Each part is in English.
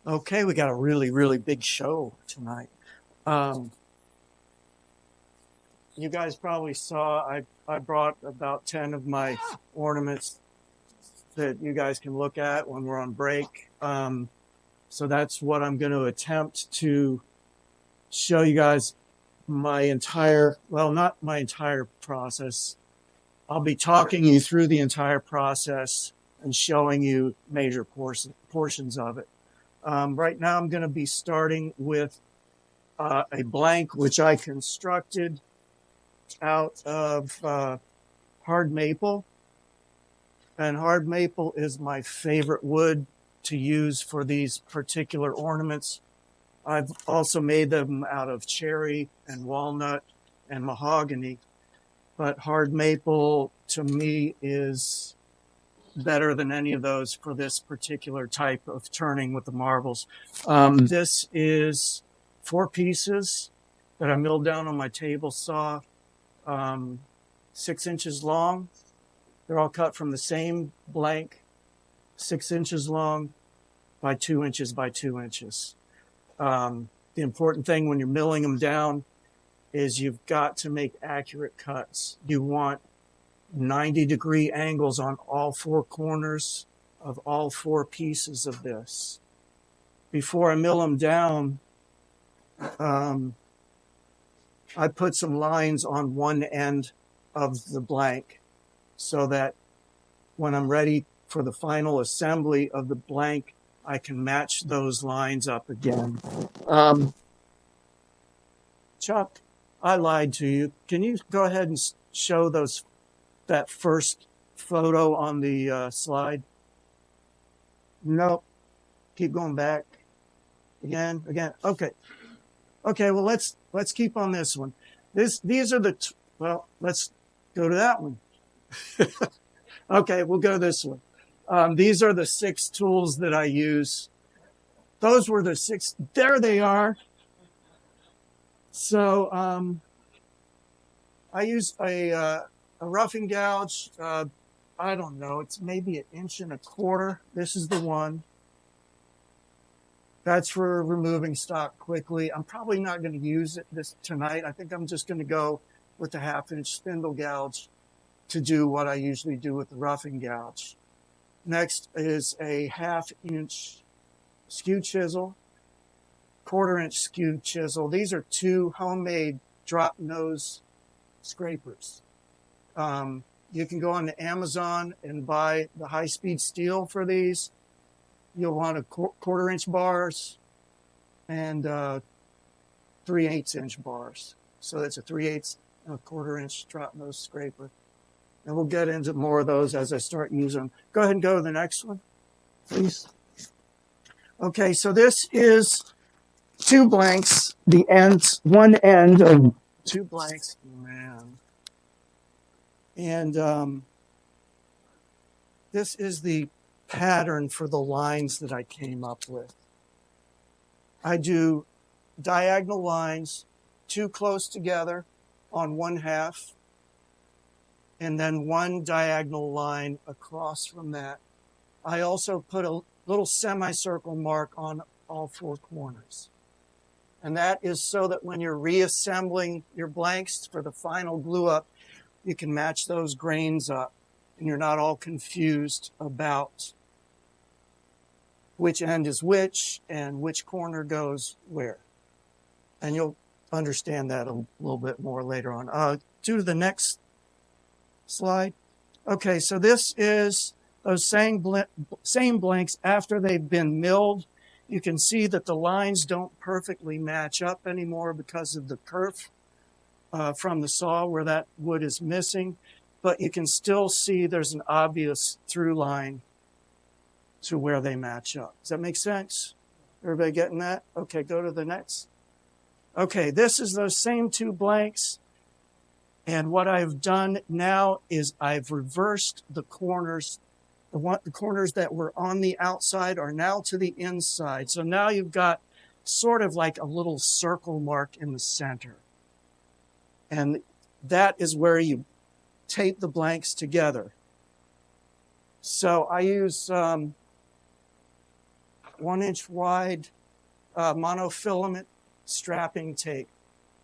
Okay, we got a really big show tonight. Um, you guys probably saw I brought about 10 of my ornaments that you guys can look at when we're on break. So that's what I'm going to attempt to show you guys my entire, well, not my entire process. I'll be talking you through the entire process and showing you major portions of it. Right now, I'm going to be starting with a blank which I constructed out of hard maple. And hard maple is my favorite wood to use for these particular ornaments. I've also made them out of cherry and walnut and mahogany, but hard maple to me is better than any of those for this particular type of turning with the marbles. This is 4 pieces that I milled down on my table saw, 6 inches long. They're all cut from the same blank, 6 inches long by 2 inches by 2 inches. The important thing when you're milling them down is you've got to make accurate cuts. You want 90-degree angles on all 4 corners of all 4 pieces of this. Before I mill them down, I put some lines on one end of the blank so that when I'm ready for the final assembly of the blank, I can match those lines up again. Chuck, I lied to you. Can you go ahead and show that first photo on the slide? Nope. Keep going back. Again. Okay. Well, let's keep on this one. These are the well. Let's go to that one. Okay, we'll go this one. These are the 6 tools that I use. Those were the 6. There they are. So I use a roughing gouge. I don't know. It's maybe 1.25 inches. This is the one. That's for removing stock quickly. I'm probably not going to use this tonight. I think I'm just going to go with the 1/2 inch spindle gouge to do what I usually do with the roughing gouge. Next is a 1/2 inch skew chisel, 1/4 inch skew chisel. These are 2 homemade drop nose scrapers. You can go on to Amazon and buy the high-speed steel for these. You'll want a 1/4 inch bars and 3/8 inch bars. So that's a 3/8 and a 1/4 inch drop nose scraper. And we'll get into more of those as I start using them. Go ahead and go to the next one, please. Okay, so this is 2 blanks, one end of 2 blanks. Man. And this is the pattern for the lines that I came up with. I do diagonal lines 2 close together on 1/2, and then 1 diagonal line across from that. I also put a little semicircle mark on all 4 corners. And that is so that when you're reassembling your blanks for the final glue up, you can match those grains up and you're not all confused about which end is which and which corner goes where. And you'll understand that a little bit more later on. Do the next slide. Okay, so this is those same blanks after they've been milled. You can see that the lines don't perfectly match up anymore because of the kerf from the saw where that wood is missing, but you can still see there's an obvious through line to where they match up. Does that make sense? Everybody getting that? Okay, go to the next. Okay, this is those same 2 blanks. And what I've done now is I've reversed the corners. The corners that were on the outside are now to the inside. So now you've got sort of like a little circle mark in the center. And that is where you tape the blanks together. So I use 1-inch wide monofilament strapping tape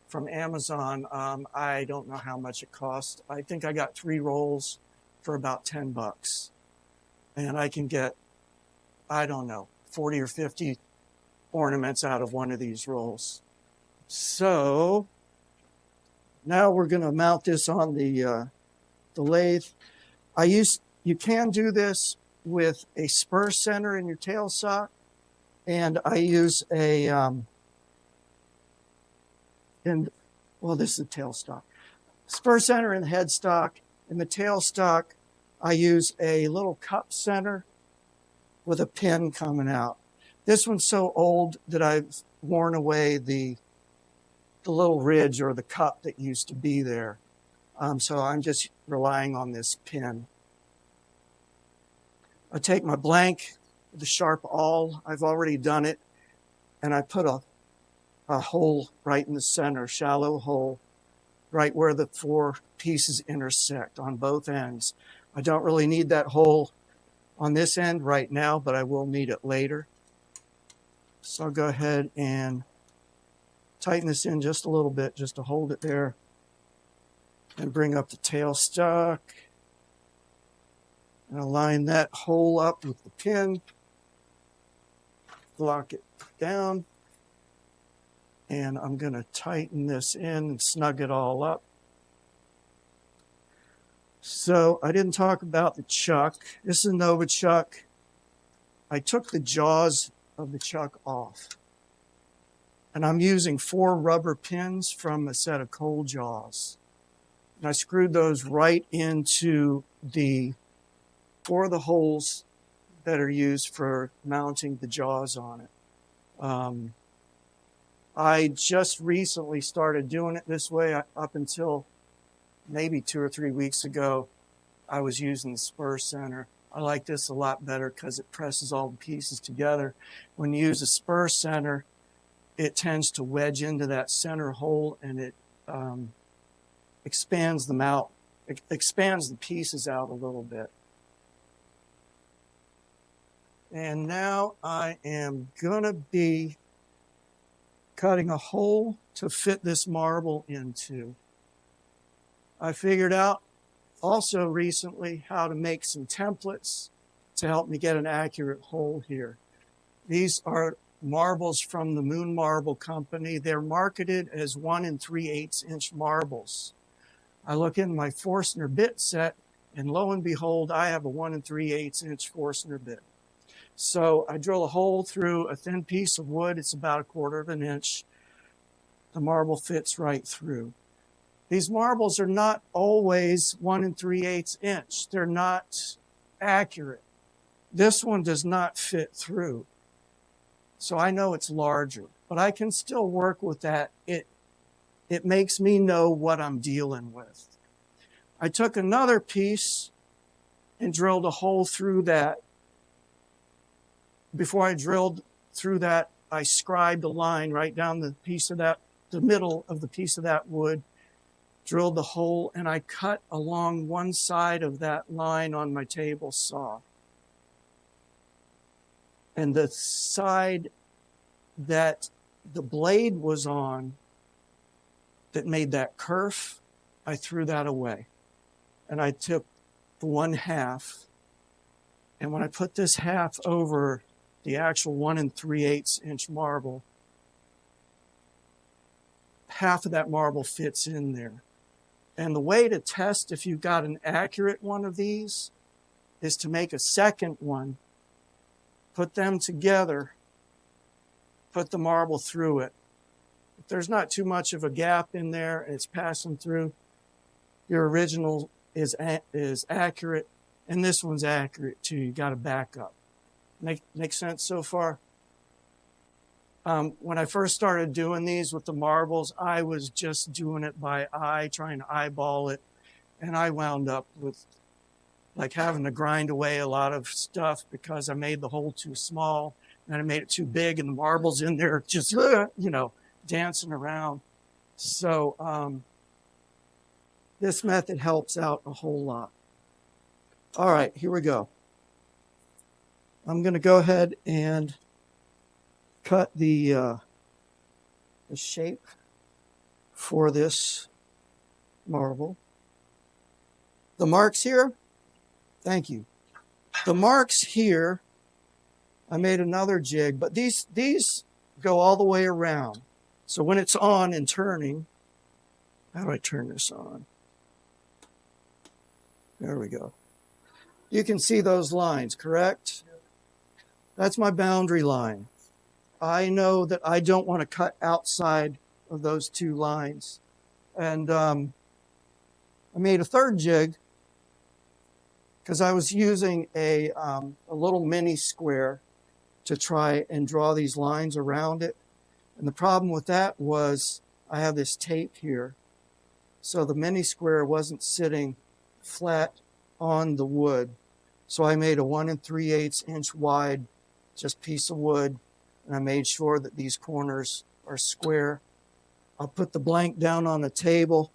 from Amazon. I don't know how much it cost. I think I got 3 rolls for about $10. And I can get, I don't know, 40 or 50 ornaments out of one of these rolls. So now we're going to mount this on the lathe. You can do this with a spur center in your tail sock, and I use a this is the tail stock. Spur center in the headstock. In the tail stock, I use a little cup center with a pin coming out. This one's so old that I've worn away the little ridge or the cup that used to be there. So I'm just relying on this pin. I take my blank, the sharp awl, I've already done it, and I put a hole right in the center, shallow hole, right where the 4 pieces intersect on both ends. I don't really need that hole on this end right now, but I will need it later. So I'll go ahead and tighten this in just a little bit, just to hold it there, and bring up the tailstock. And I'll line that hole up with the pin, lock it down, and I'm going to tighten this in and snug it all up. So I didn't talk about the chuck. This is a Nova chuck. I took the jaws of the chuck off, and I'm using 4 rubber pins from a set of coal jaws. And I screwed those right into the 4 of the holes that are used for mounting the jaws on it. I just recently started doing it this way. Up until maybe 2 or 3 weeks ago, I was using the spur center. I like this a lot better because it presses all the pieces together. When you use a spur center, it tends to wedge into that center hole, and it expands them out. It expands the pieces out a little bit. And now I am going to be cutting a hole to fit this marble into. I figured out also recently how to make some templates to help me get an accurate hole here. These are marbles from the Moon Marble Company. They're marketed as 1 3/8 inch marbles. I look in my Forstner bit set, and lo and behold, I have a 1 3/8 inch Forstner bit. So I drill a hole through a thin piece of wood. It's about 1/4 of an inch. The marble fits right through. These marbles are not always 1 3/8 inch. They're not accurate. This one does not fit through. So I know it's larger, but I can still work with that. It makes me know what I'm dealing with. I took another piece and drilled a hole through that. Before I drilled through that, I scribed a line right down the middle of the piece of that wood, drilled the hole, and I cut along one side of that line on my table saw. And the side that the blade was on that made that kerf, I threw that away. And I took the 1/2, and when I put this half over the actual 1 3/8 inch marble, half of that marble fits in there. And the way to test if you've got an accurate one of these is to make a second one, put them together, put the marble through it. If there's not too much of a gap in there and it's passing through, your original is accurate, and this one's accurate too. You got to back up. Make sense so far? When I first started doing these with the marbles, I was just doing it by eye, trying to eyeball it, and I wound up with like having to grind away a lot of stuff because I made the hole too small, and I made it too big, and the marbles in there just dancing around. So this method helps out a whole lot. All right, here we go. I'm going to go ahead and cut the shape for this marble. The marks here, thank you. The marks here, I made another jig, but these go all the way around. So when it's on and turning, how do I turn this on? There we go. You can see those lines, correct? That's my boundary line. I know that I don't want to cut outside of those two lines. And I made a third jig because I was using a little mini square to try and draw these lines around it. And the problem with that was I have this tape here. So the mini square wasn't sitting flat on the wood. So I made a 1 3/8 inch wide just piece of wood, and I made sure that these corners are square. I'll put the blank down on the table,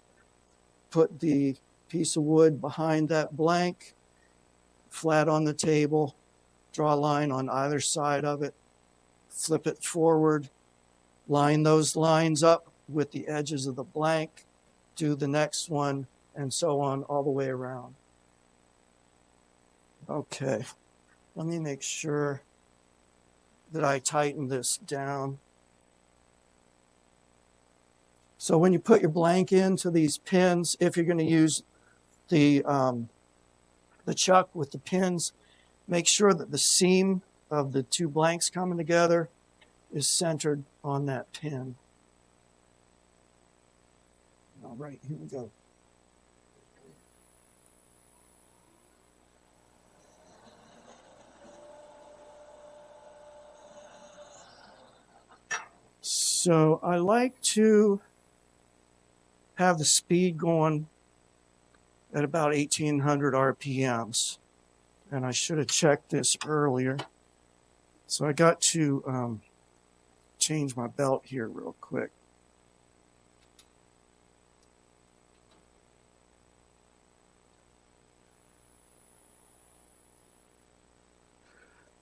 put the piece of wood behind that blank, flat on the table, draw a line on either side of it, flip it forward, line those lines up with the edges of the blank, do the next one, and so on all the way around. Okay, let me make sure that I tighten this down. So when you put your blank into these pins, if you're going to use the chuck with the pins, make sure that the seam of the two blanks coming together is centered on that pin. All right, here we go. So I like to have the speed going at about 1800 RPMs. And I should have checked this earlier. So I got to change my belt here real quick.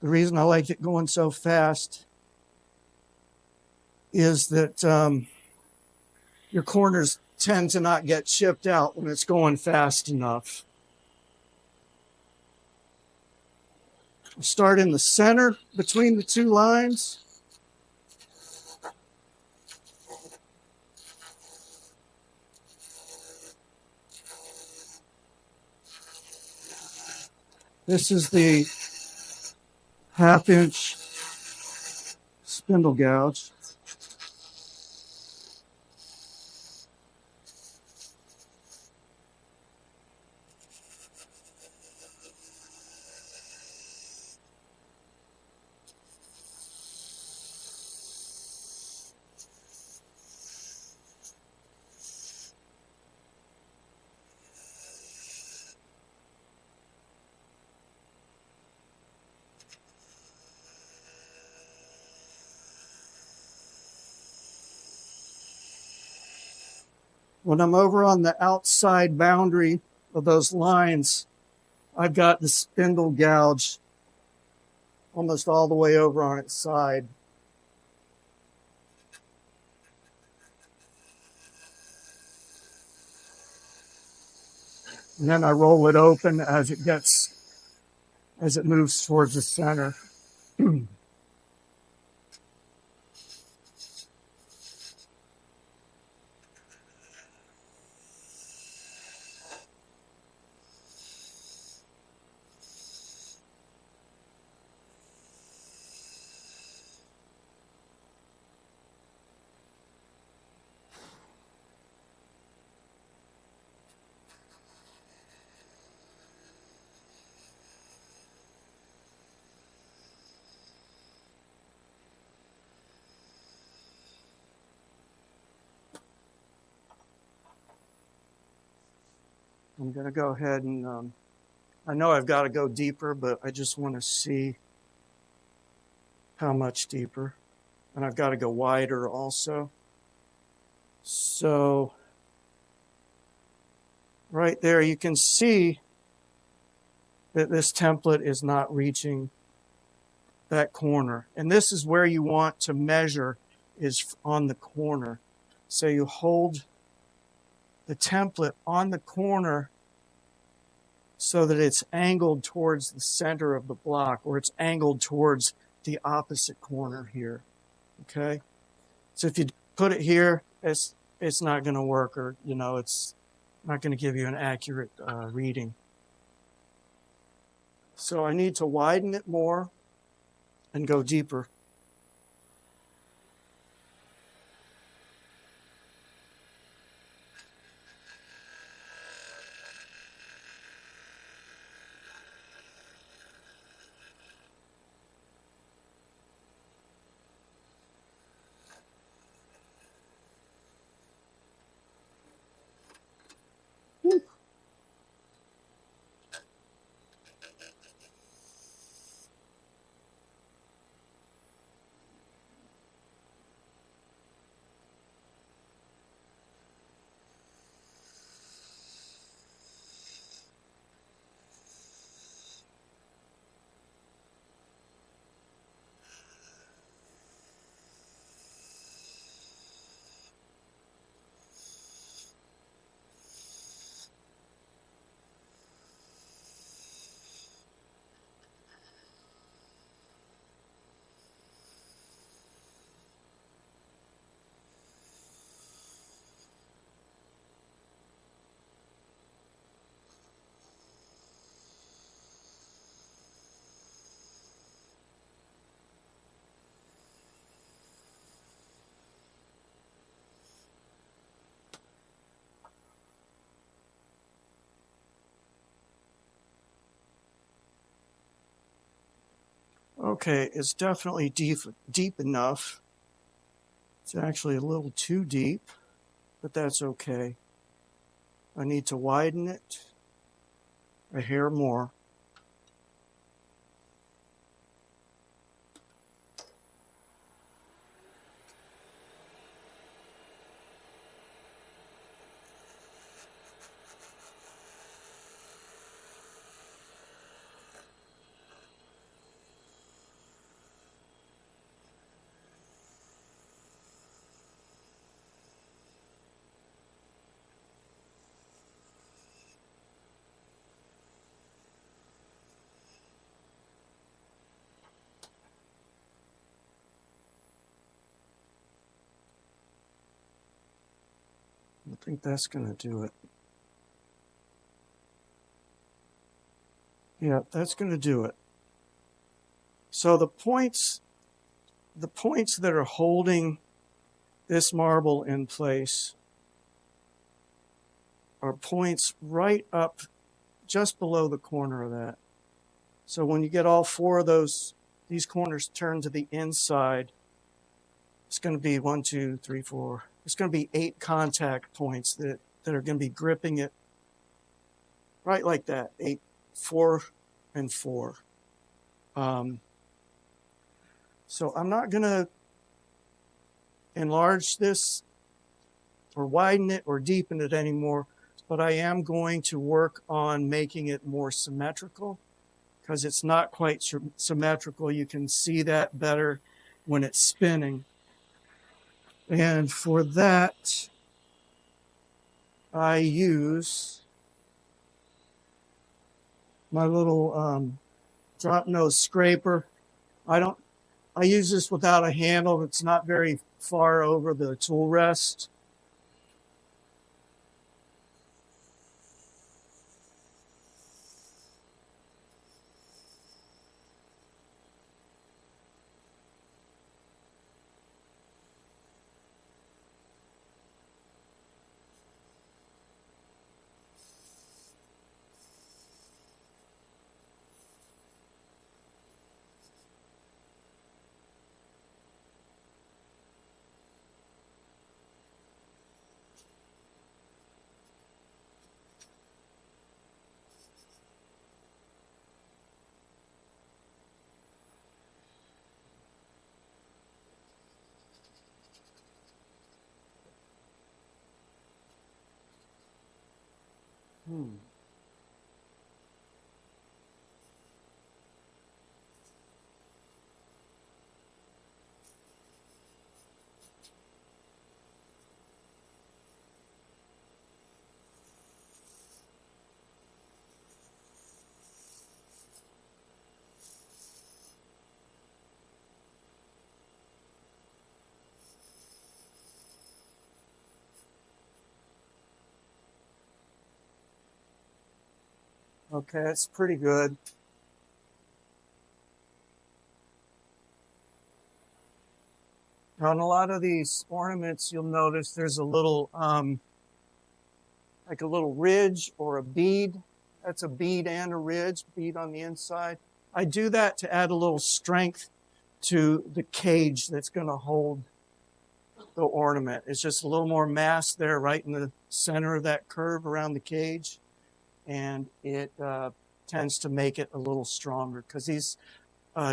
The reason I like it going so fast is that your corners tend to not get chipped out when it's going fast enough. I'll start in the center between the two lines. This is the 1/2 inch spindle gouge. When I'm over on the outside boundary of those lines, I've got the spindle gouge almost all the way over on its side. And then I roll it open as it moves towards the center. I'm going to go ahead and, I know I've got to go deeper, but I just want to see how much deeper. And I've got to go wider also. So right there, you can see that this template is not reaching that corner. And this is where you want to measure, is on the corner. So you hold the template on the corner so that it's angled towards the center of the block, or it's angled towards the opposite corner here. Okay? So if you put it here, it's not going to work, or it's not going to give you an accurate reading. So I need to widen it more and go deeper. Okay, it's definitely deep enough. It's actually a little too deep, but that's okay. I need to widen it a hair more. I think that's going to do it. Yeah, that's going to do it. So the points that are holding this marble in place are points right up just below the corner of that. So when you get all four of these corners turned to the inside, it's going to be 1, 2, 3, 4. It's going to be 8 contact points that are going to be gripping it right like that. 8, 4, and 4. So I'm not going to enlarge this or widen it or deepen it anymore, but I am going to work on making it more symmetrical, because it's not quite symmetrical. You can see that better when it's spinning. And for that, I use my little drop nose scraper. I use this without a handle. It's not very far over the tool rest. Okay, that's pretty good. Now, on a lot of these ornaments, you'll notice there's a little, like a little ridge or a bead. That's a bead and a ridge, bead on the inside. I do that to add a little strength to the cage that's going to hold the ornament. It's just a little more mass there right in the center of that curve around the cage, and it tends to make it a little stronger because these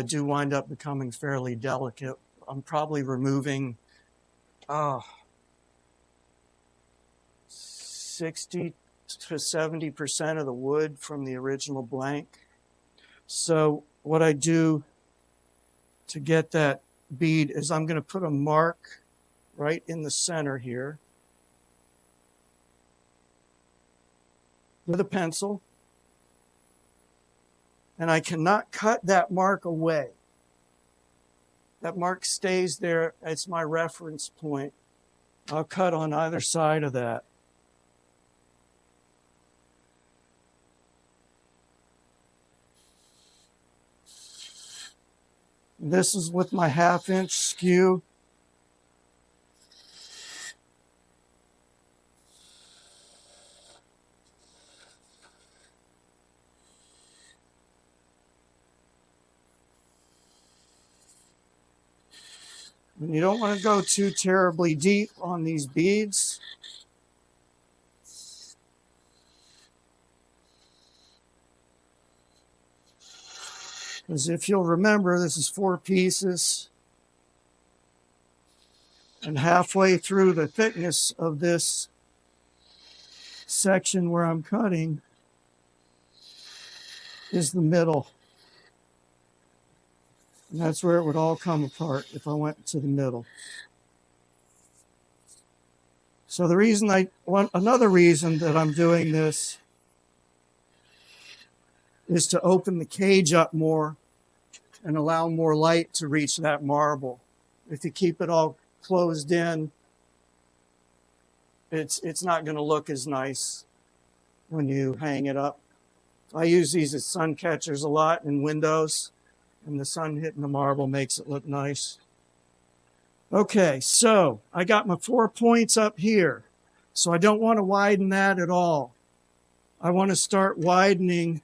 do wind up becoming fairly delicate. I'm probably removing 60 to 70% of the wood from the original blank. So what I do to get that bead is I'm going to put a mark right in the center here with a pencil, and I cannot cut that mark away. That mark stays there. It's my reference point. I'll cut on either side of that. This is with my 1/2-inch skew. And you don't want to go too terribly deep on these beads. Because if you'll remember, this is 4 pieces. And halfway through the thickness of this section where I'm cutting is the middle. And that's where it would all come apart if I went to the middle. So the reason another reason that I'm doing this is to open the cage up more and allow more light to reach that marble. If you keep it all closed in, it's not going to look as nice when you hang it up. I use these as sun catchers a lot in windows, and the sun hitting the marble makes it look nice. Okay, so I got my 4 points up here. So I don't want to widen that at all. I want to start widening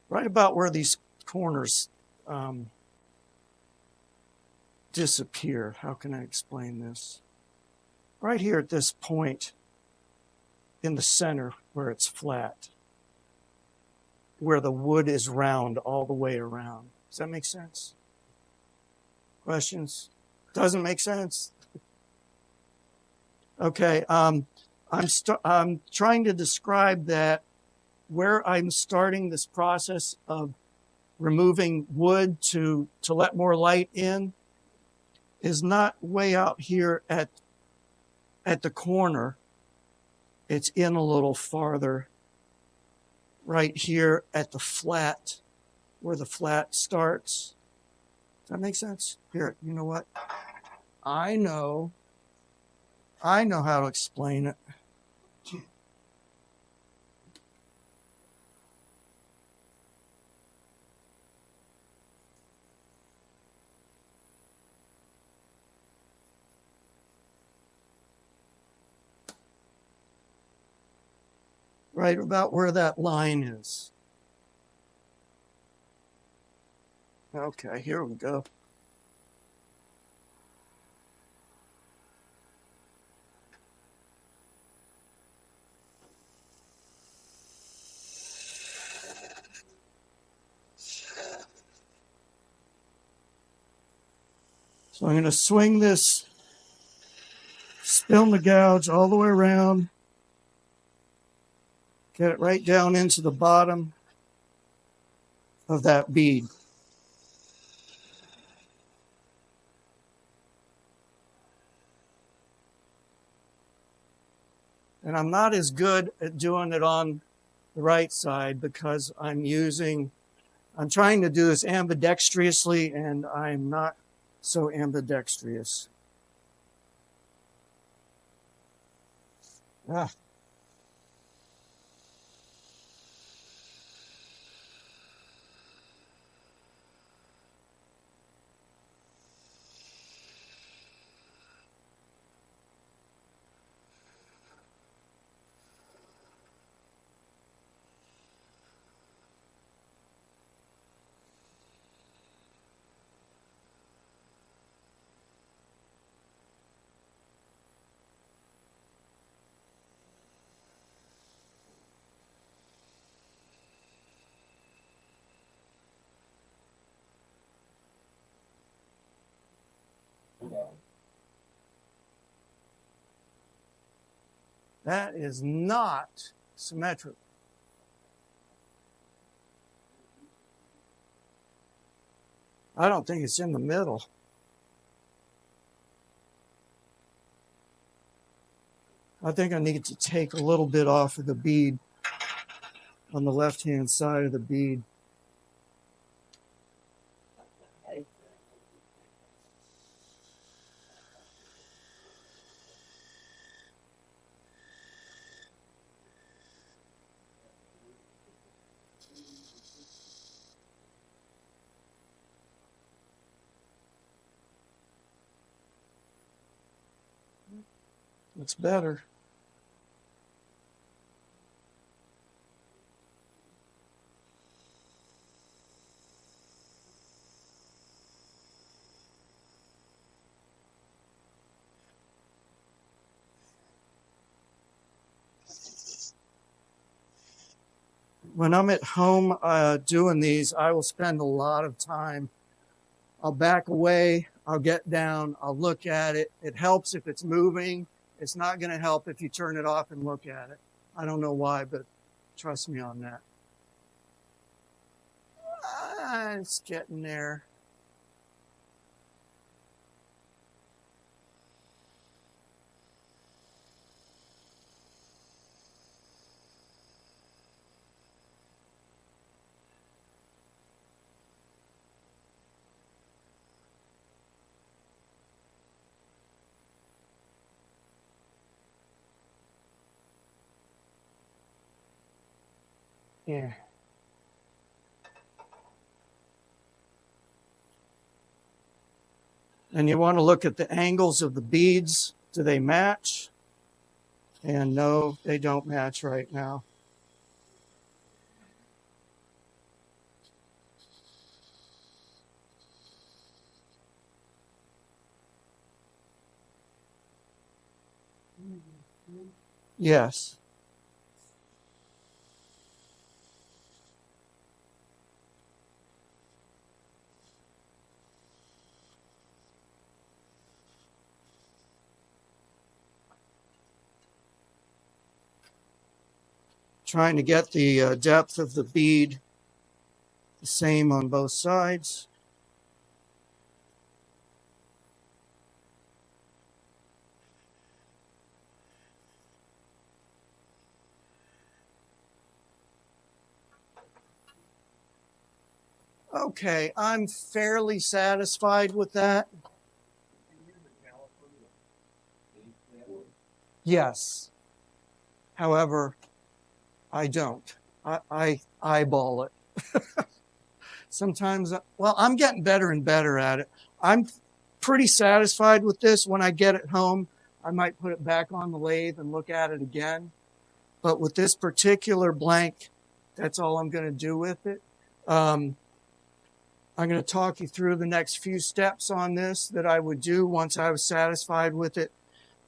right about where these corners disappear. How can I explain this? Right here at this point in the center where it's flat, where the wood is round all the way around. Does that make sense? Questions? Doesn't make sense? Okay, I'm trying to describe that where I'm starting this process of removing wood to let more light in is not way out here at the corner. It's in a little farther right here at the flat, where the flat starts. Does that make sense? Here, you know what? I know how to explain it. Right about where that line is. Okay, here we go. So I'm going to swing this spin the gouge all the way around, get it right down into the bottom of that bead. And I'm not as good at doing it on the right side because I'm trying to do this ambidextrously, and I'm not so ambidextrous. That is not symmetrical. I don't think it's in the middle. I think I need to take a little bit off of the bead on the left-hand side of the bead. Looks better. When I'm at home doing these, I will spend a lot of time. I'll back away, I'll get down, I'll look at it. It helps if it's moving. It's not going to help if you turn it off and look at it. I don't know why, but trust me on that. It's getting there. Yeah. And you want to look at the angles of the beads. Do they match? And no, they don't match right now. Yes. Trying to get the depth of the bead the same on both sides. Okay, I'm fairly satisfied with that. Yes. However, I don't. I eyeball it. Sometimes, well, I'm getting better and better at it. I'm pretty satisfied with this. When I get it home, I might put it back on the lathe and look at it again. But with this particular blank, that's all I'm going to do with it. I'm going to talk you through the next few steps on this that I would do once I was satisfied with it.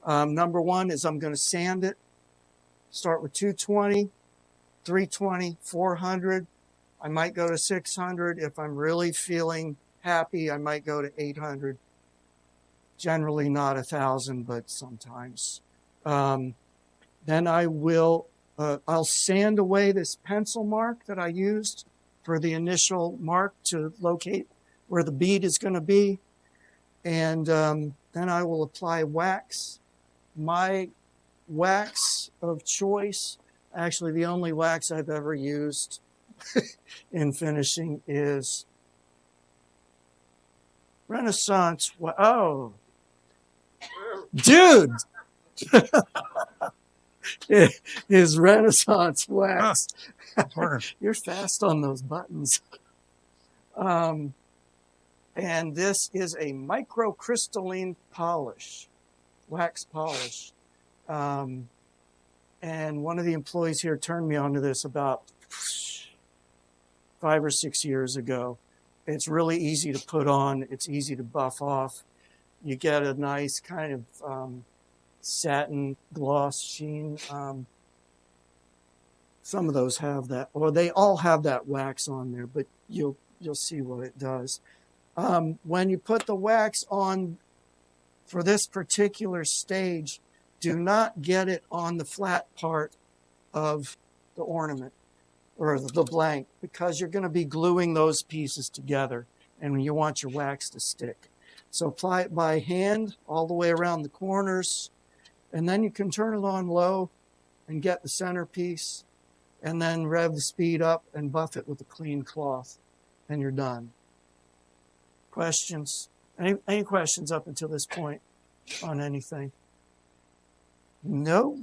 Number one is I'm going to sand it. Start with 220, 320, 400. I might go to 600. If I'm really feeling happy, I might go to 800. Generally not 1,000, but sometimes. Then I'll sand away this pencil mark that I used for the initial mark to locate where the bead is going to be. And then I will apply wax. My wax of choice, actually the only wax I've ever used in finishing is Renaissance. Oh, dude, is Renaissance wax. You're fast on those buttons. And this is a microcrystalline polish, wax polish. And one of the employees here turned me onto this about 5 or 6 years ago. It's really easy to put on. It's easy to buff off. You get a nice kind of satin gloss sheen. Some of those have that, or they all have that wax on there, but you'll see what it does. When you put the wax on for this particular stage, do not get it on the flat part of the ornament or the blank, because you're going to be gluing those pieces together and you want your wax to stick. So apply it by hand all the way around the corners, and then you can turn it on low and get the centerpiece, and then rev the speed up and buff it with a clean cloth, and you're done. Questions? Any questions up until this point on anything? No?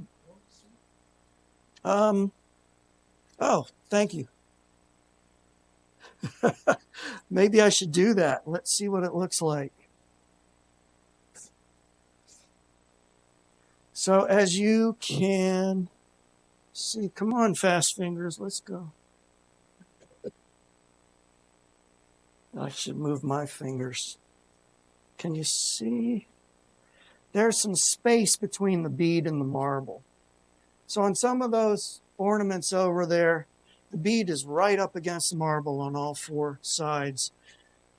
Oh, thank you. Maybe I should do that. Let's see what it looks like. So as you can see, come on, fast fingers, let's go. I should move my fingers. Can you see? There's some space between the bead and the marble. So on some of those ornaments over there, the bead is right up against the marble on all four sides.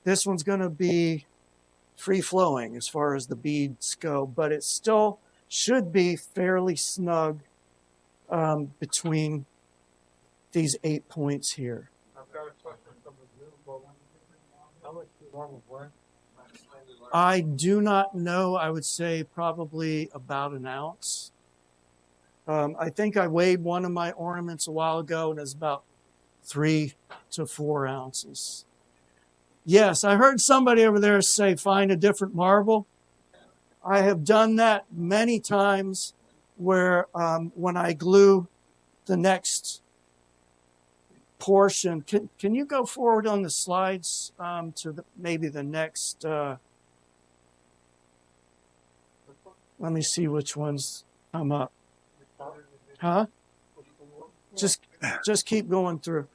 This one's going to be free-flowing as far as the beads go, but it still should be fairly snug between these 8 points here. I've got a question from the Zoom. How much do normal weigh? I do not know. I would say probably about an ounce. I think I weighed one of my ornaments a while ago, and it's about 3 to 4 ounces. Yes, I heard somebody over there say, find a different marble. I have done that many times where when I glue the next portion, can you go forward on the slides to maybe the next, let me see which ones come up. Huh? Just keep going through.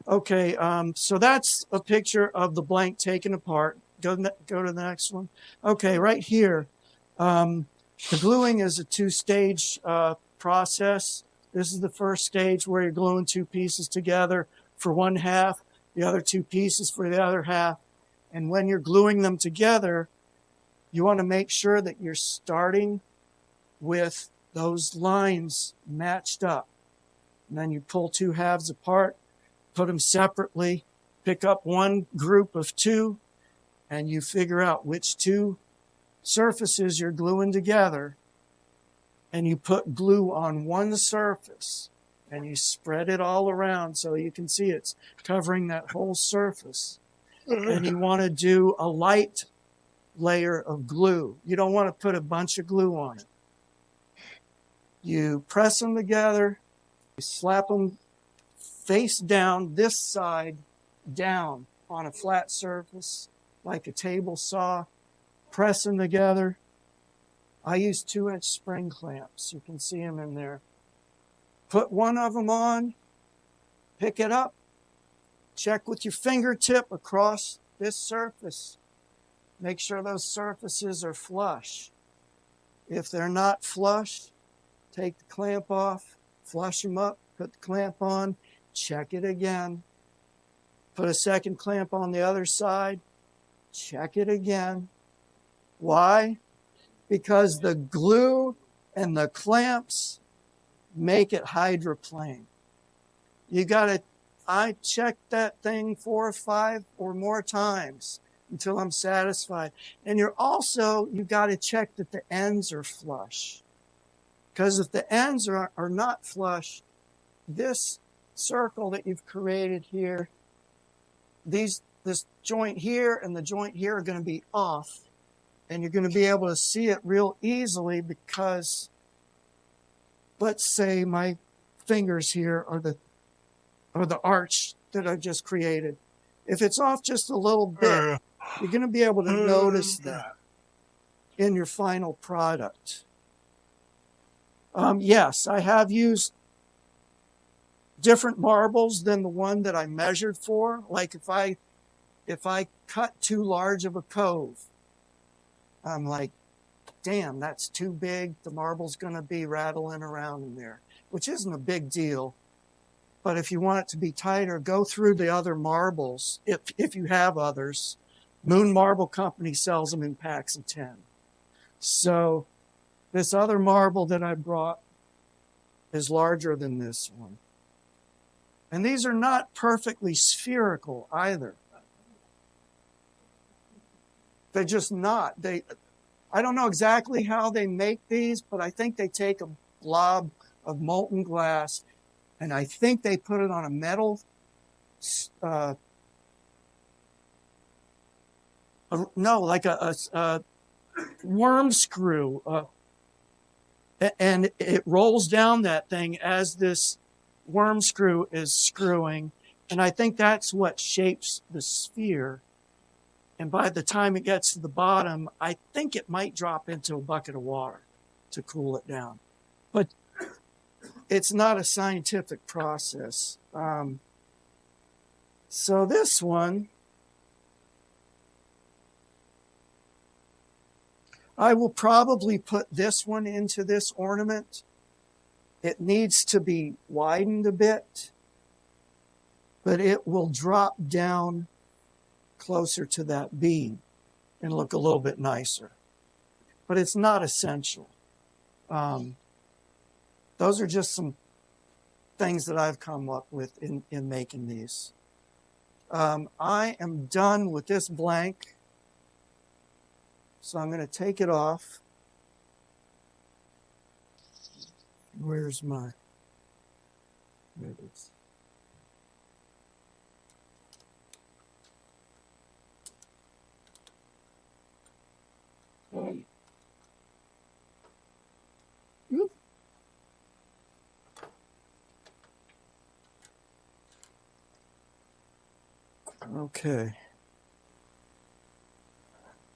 Okay, so that's a picture of the blank taken apart. Go to the next one. Okay, right here. The gluing is a two-stage process. This is the first stage where you're gluing two pieces together for one half, the other two pieces for the other half. And when you're gluing them together, you want to make sure that you're starting with those lines matched up. And then you pull two halves apart, put them separately, pick up one group of two, and you figure out which two surfaces you're gluing together, and you put glue on one surface, and you spread it all around so you can see it's covering that whole surface. And you want to do a light layer of glue. You don't want to put a bunch of glue on it. You press them together, you slap them face down, this side down on a flat surface like a table saw, press them together. I use 2-inch spring clamps. You can see them in there. Put one of them on, pick it up, check with your fingertip across this surface. Make sure those surfaces are flush. If they're not flush, take the clamp off, flush them up, put the clamp on, check it again. Put a second clamp on the other side, check it again. Why? Because the glue and the clamps make it hydroplane. You gotta, I checked that thing 4 or 5 or more times until I'm satisfied. And you gotta check that the ends are flush. Because if the ends are not flush, this circle that you've created here, this joint here and the joint here are going to be off, and you're going to be able to see it real easily because, let's say my fingers here are the arch that I just created. If it's off just a little bit, you're going to be able to notice that in your final product. Yes, I have used different marbles than the one that I measured for. Like if I cut too large of a cove, I'm like, damn, that's too big. The marble's going to be rattling around in there, which isn't a big deal. But if you want it to be tighter, go through the other marbles. If you have others, Moon Marble Company sells them in packs of 10. So This other marble that I brought is larger than this one. And these are not perfectly spherical either. They're just not. I don't know exactly how they make these, but I think they take a blob of molten glass and I think they put it on a metal, like a worm screw. And it rolls down that thing as this worm screw is screwing. And I think that's what shapes the sphere. And by the time it gets to the bottom, I think it might drop into a bucket of water to cool it down. But it's not a scientific process. So this one, I will probably put this one into this ornament. It needs to be widened a bit, but it will drop down closer to that bead and look a little bit nicer. But it's not essential. Those are just some things that I've come up with in making these. I am done with this blank. So I'm going to take it off. Where's my... There it is. Oop. Okay.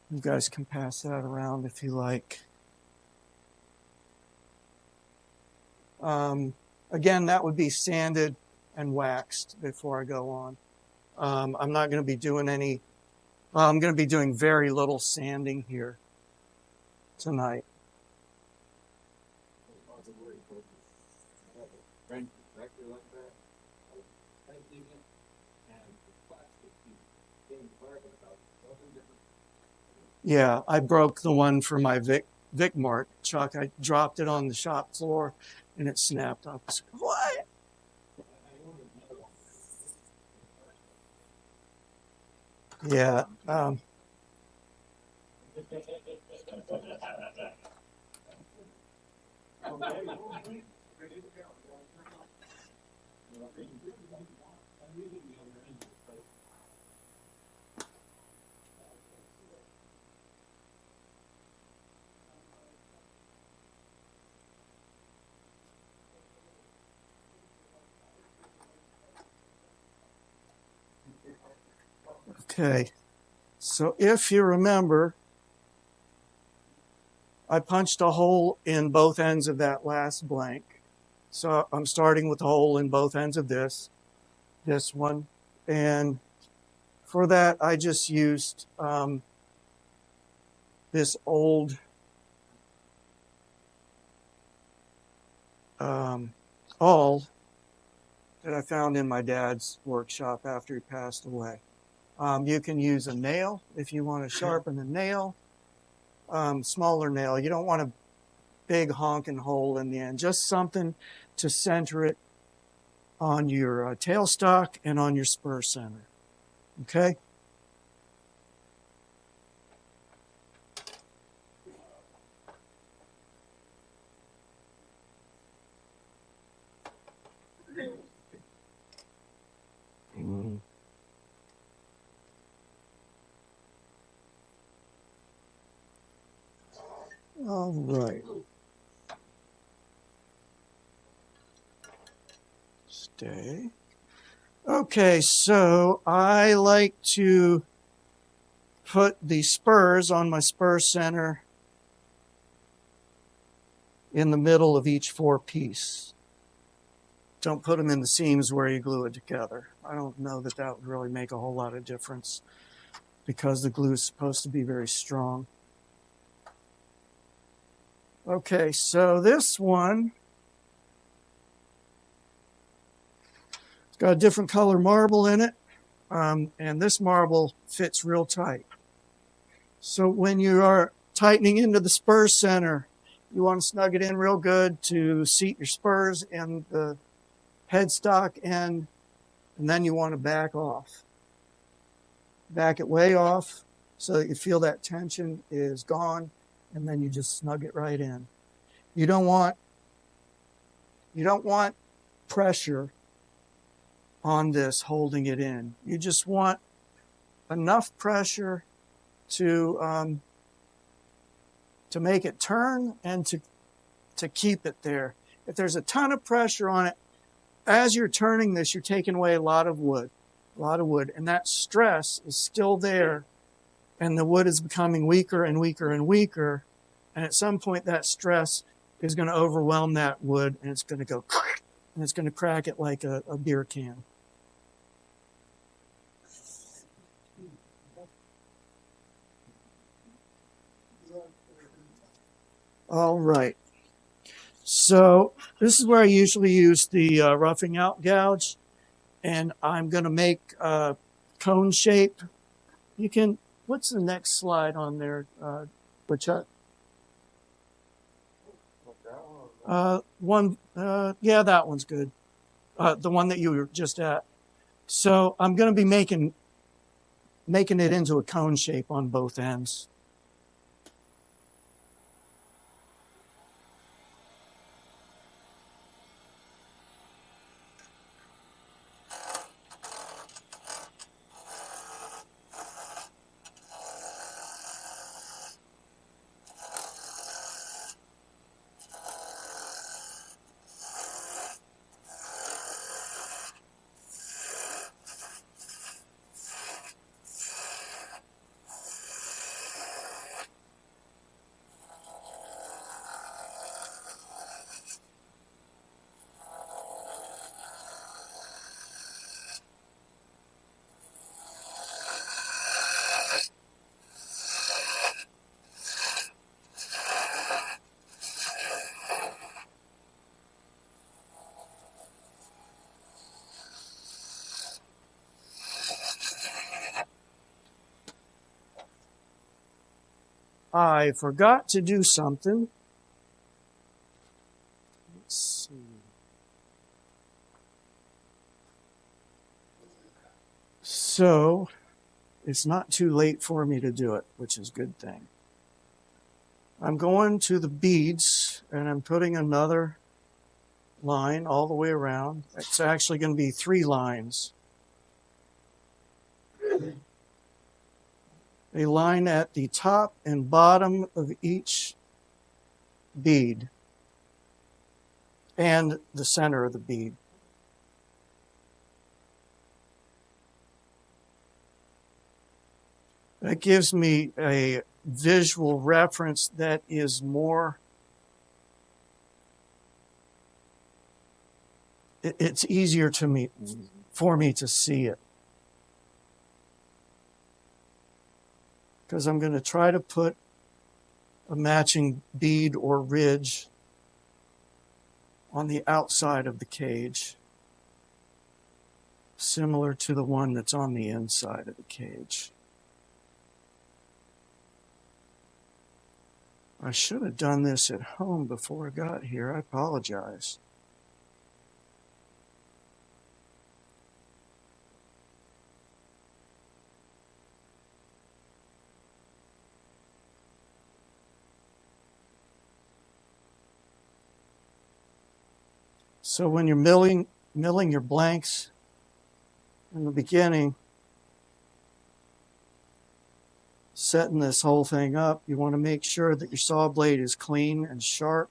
You guys can pass that around if you like. Again, that would be sanded and waxed before I go on. I'm not going to be doing any, I'm going to be doing very little sanding here tonight. Yeah, I broke the one for my Vic Mart, Chuck. I dropped it on the shop floor and it snapped up. I said, what? Yeah. Okay, so if you remember, I punched a hole in both ends of that last blank. So I'm starting with a hole in both ends of this one. And for that, I just used this old awl that I found in my dad's workshop after he passed away. You can use a nail if you want to sharpen a nail, smaller nail. You don't want a big honking hole in the end, just something to center it on your tailstock and on your spur center. Okay? All right. Stay. Okay, so I like to put the spurs on my spur center in the middle of each 4-piece. Don't put them in the seams where you glue it together. I don't know that that would really make a whole lot of difference because the glue is supposed to be very strong. Okay, so this one, it's got a different color marble in it, and this marble fits real tight. So when you are tightening into the spur center, You want to snug it in real good to seat your spurs in the headstock end, and then you want to back off. Back it way off so that you feel that tension is gone, and then you just snug it right in. You don't want pressure on this holding it in. You just want enough pressure to make it turn and to keep it there. If there's a ton of pressure on it, as you're turning this, you're taking away a lot of wood, and that stress is still there, and the wood is becoming weaker and weaker and weaker, and at some point that stress is going to overwhelm that wood, and it's going to go, and it's going to crack it like a beer can. All right. So this is where I usually use the roughing out gouge, and I'm going to make a cone shape. You can, what's the next slide on there, Chuck? Yeah, that one's good. The one that you were just at. So I'm going to be making it into a cone shape on both ends. I forgot to do something. Let's see. So it's not too late for me to do it, which is a good thing. I'm going to the beads, and I'm putting another line all the way around. It's actually going to be 3 lines. A line at the top and bottom of each bead and the center of the bead. That gives me a visual reference that is more, it's easier for me to see it. Because I'm going to try to put a matching bead or ridge on the outside of the cage, similar to the one that's on the inside of the cage. I should have done this at home before I got here. I apologize. So when you're milling your blanks in the beginning, setting this whole thing up, you want to make sure that your saw blade is clean and sharp.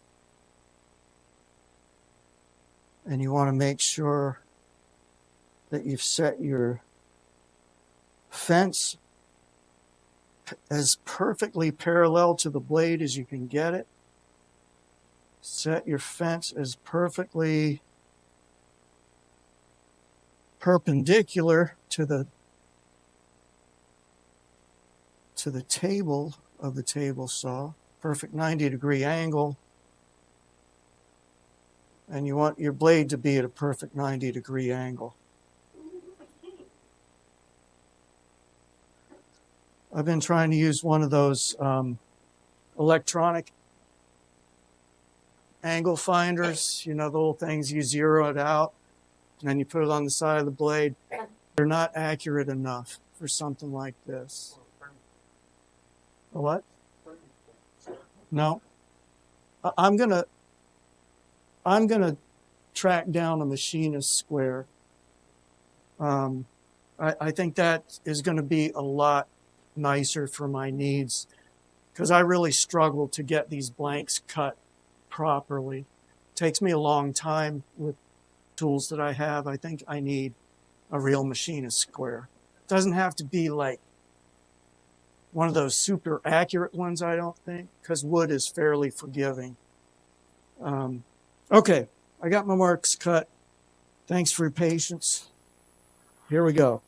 And you want to make sure that you've set your fence as perfectly parallel to the blade as you can get it. Set your fence as perfectly perpendicular to the table of the table saw, perfect 90-degree angle, and you want your blade to be at a perfect 90-degree angle. I've been trying to use one of those electronic angle finders, you know, the little things you zero it out and then you put it on the side of the blade. They're not accurate enough for something like this. A what? No. I'm gonna track down a machinist square. I think that is going to be a lot nicer for my needs because I really struggle to get these blanks cut properly. It takes me a long time with tools that I have. I think I need a real machinist square. It doesn't have to be like one of those super accurate ones, I don't think, because wood is fairly forgiving. Okay, I got my marks cut. Thanks for your patience. Here we go.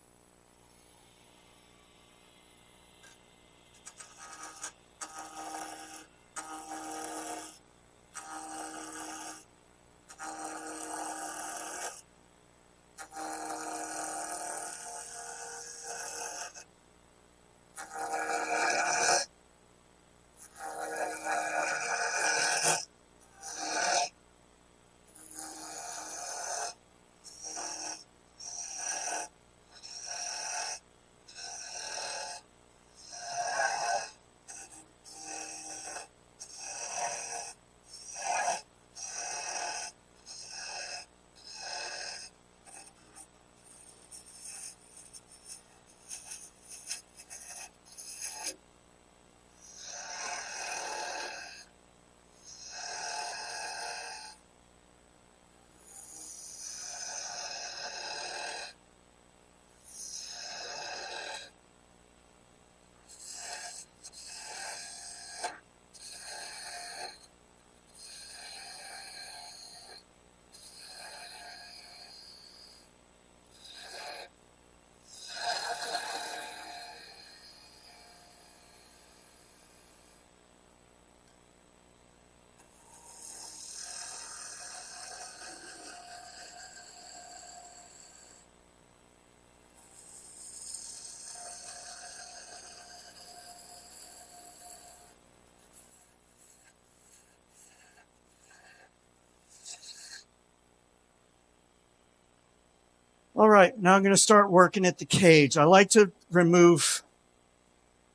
All right, now I'm going to start working at the cage. I like to remove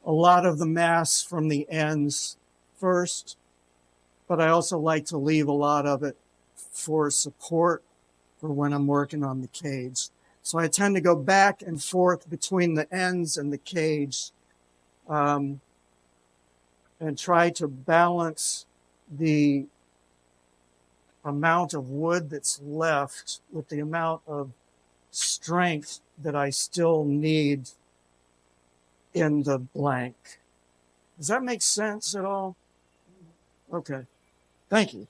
a lot of the mass from the ends first, but I also like to leave a lot of it for support for when I'm working on the cage. So I tend to go back and forth between the ends and the cage and try to balance the amount of wood that's left with the amount of strength that I still need in the blank. Does that make sense at all? Okay. Thank you.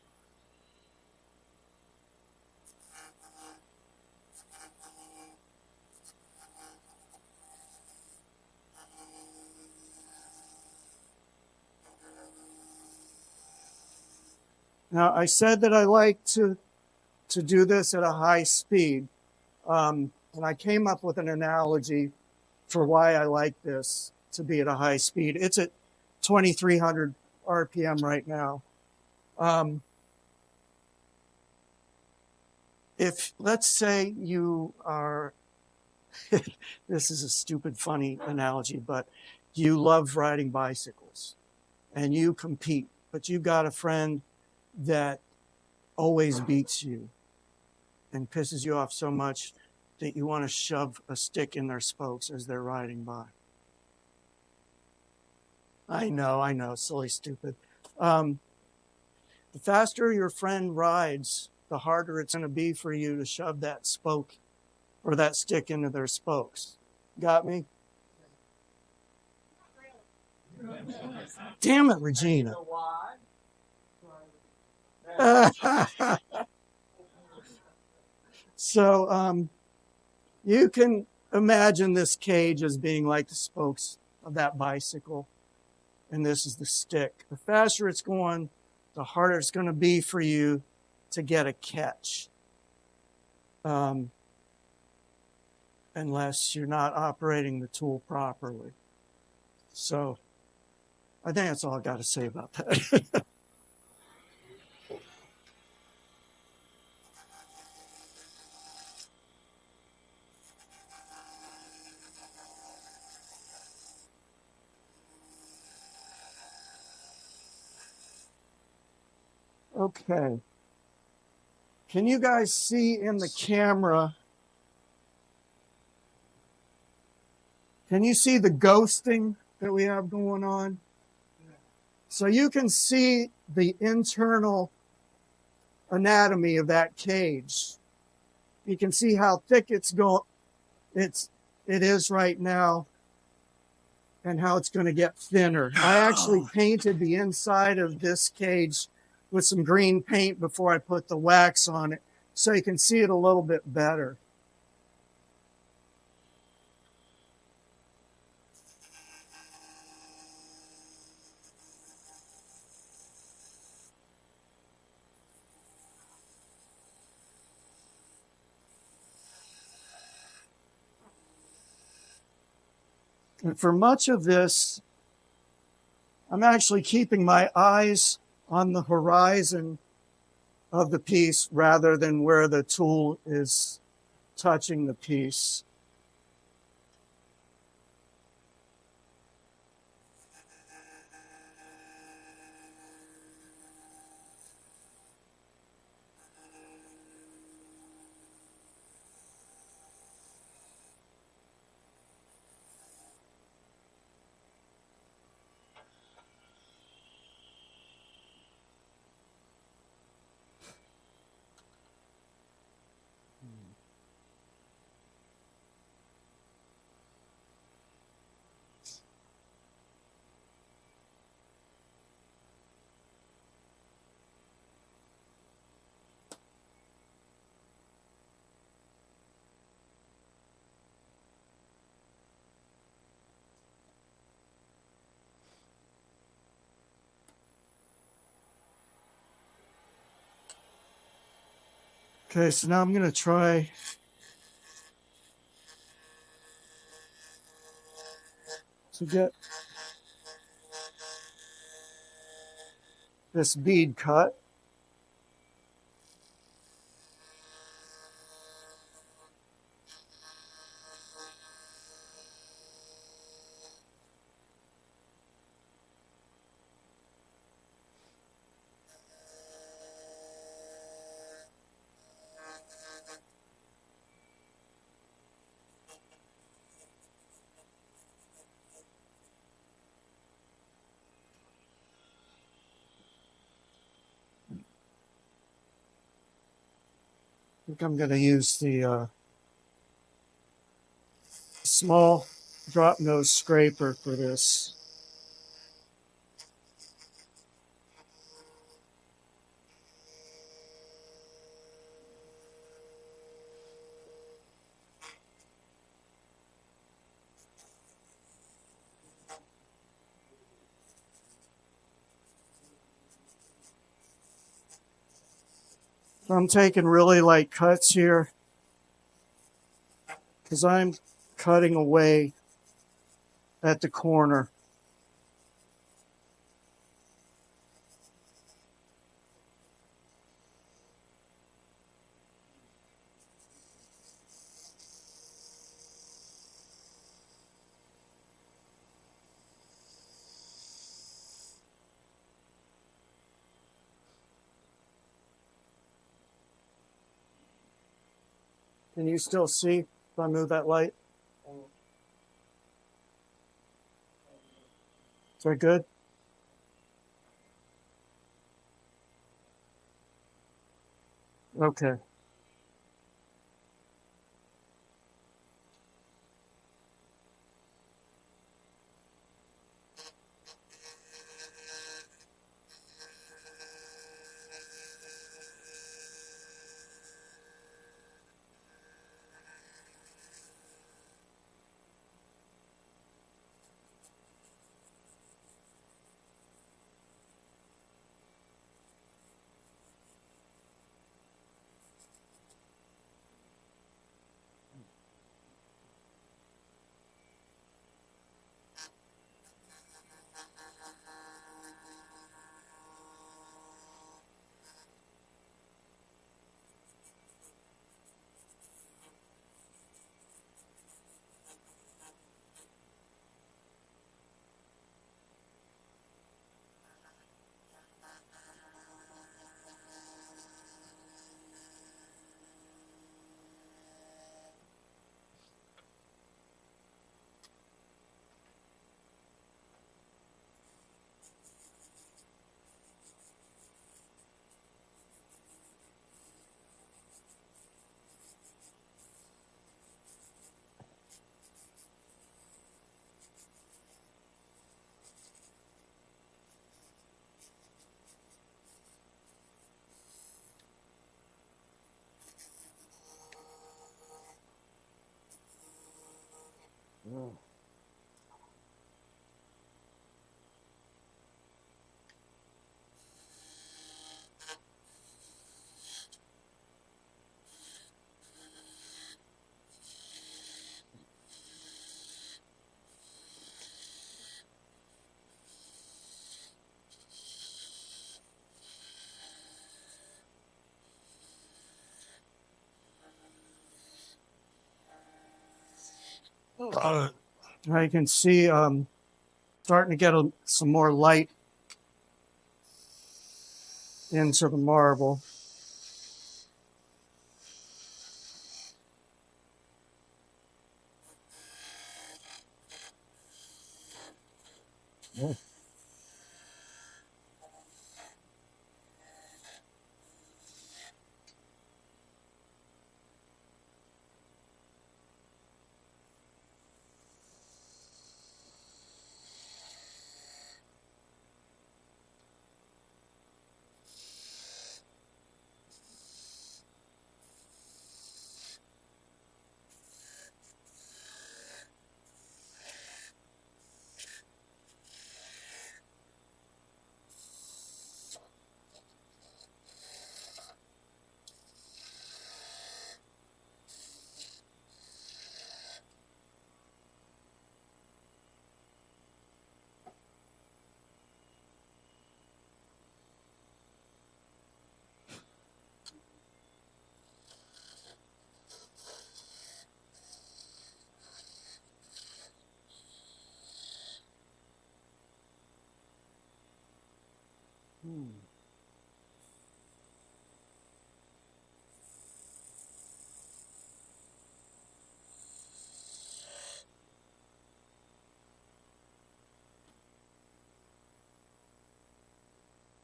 Now, I said that I like to do this at a high speed. And I came up with an analogy for why I like this to be at a high speed. It's at 2,300 RPM right now. If, let's say you are, this is a stupid, funny analogy, but you love riding bicycles and you compete, but you've got a friend that always beats you and pisses you off so much that you want to shove a stick in their spokes as they're riding by. I know, silly, stupid. The faster your friend rides, the harder it's going to be for you to shove that spoke or that stick into their spokes. Got me? Damn it, Regina. So you can imagine this cage as being like the spokes of that bicycle, and this is the stick. The faster it's going, the harder it's going to be for you to get a catch, unless you're not operating the tool properly. So I think that's all I got to say about that. Okay. Can you guys see in the camera? Can you see the ghosting that we have going on? So you can see the internal anatomy of that cage. You can see how thick it is right now and how it's going to get thinner. I actually painted the inside of this cage with some green paint before I put the wax on it, so you can see it a little bit better. And for much of this, I'm actually keeping my eyes on the horizon of the piece rather than where the tool is touching the piece. Okay, so now I'm going to try to get this bead cut. I think I'm going to use the small drop nose scraper for this. So I'm taking really light cuts here because I'm cutting away at the corner. Can you still see if I move that light? Is that good? Okay. Now you can see starting to get some more light into the marble.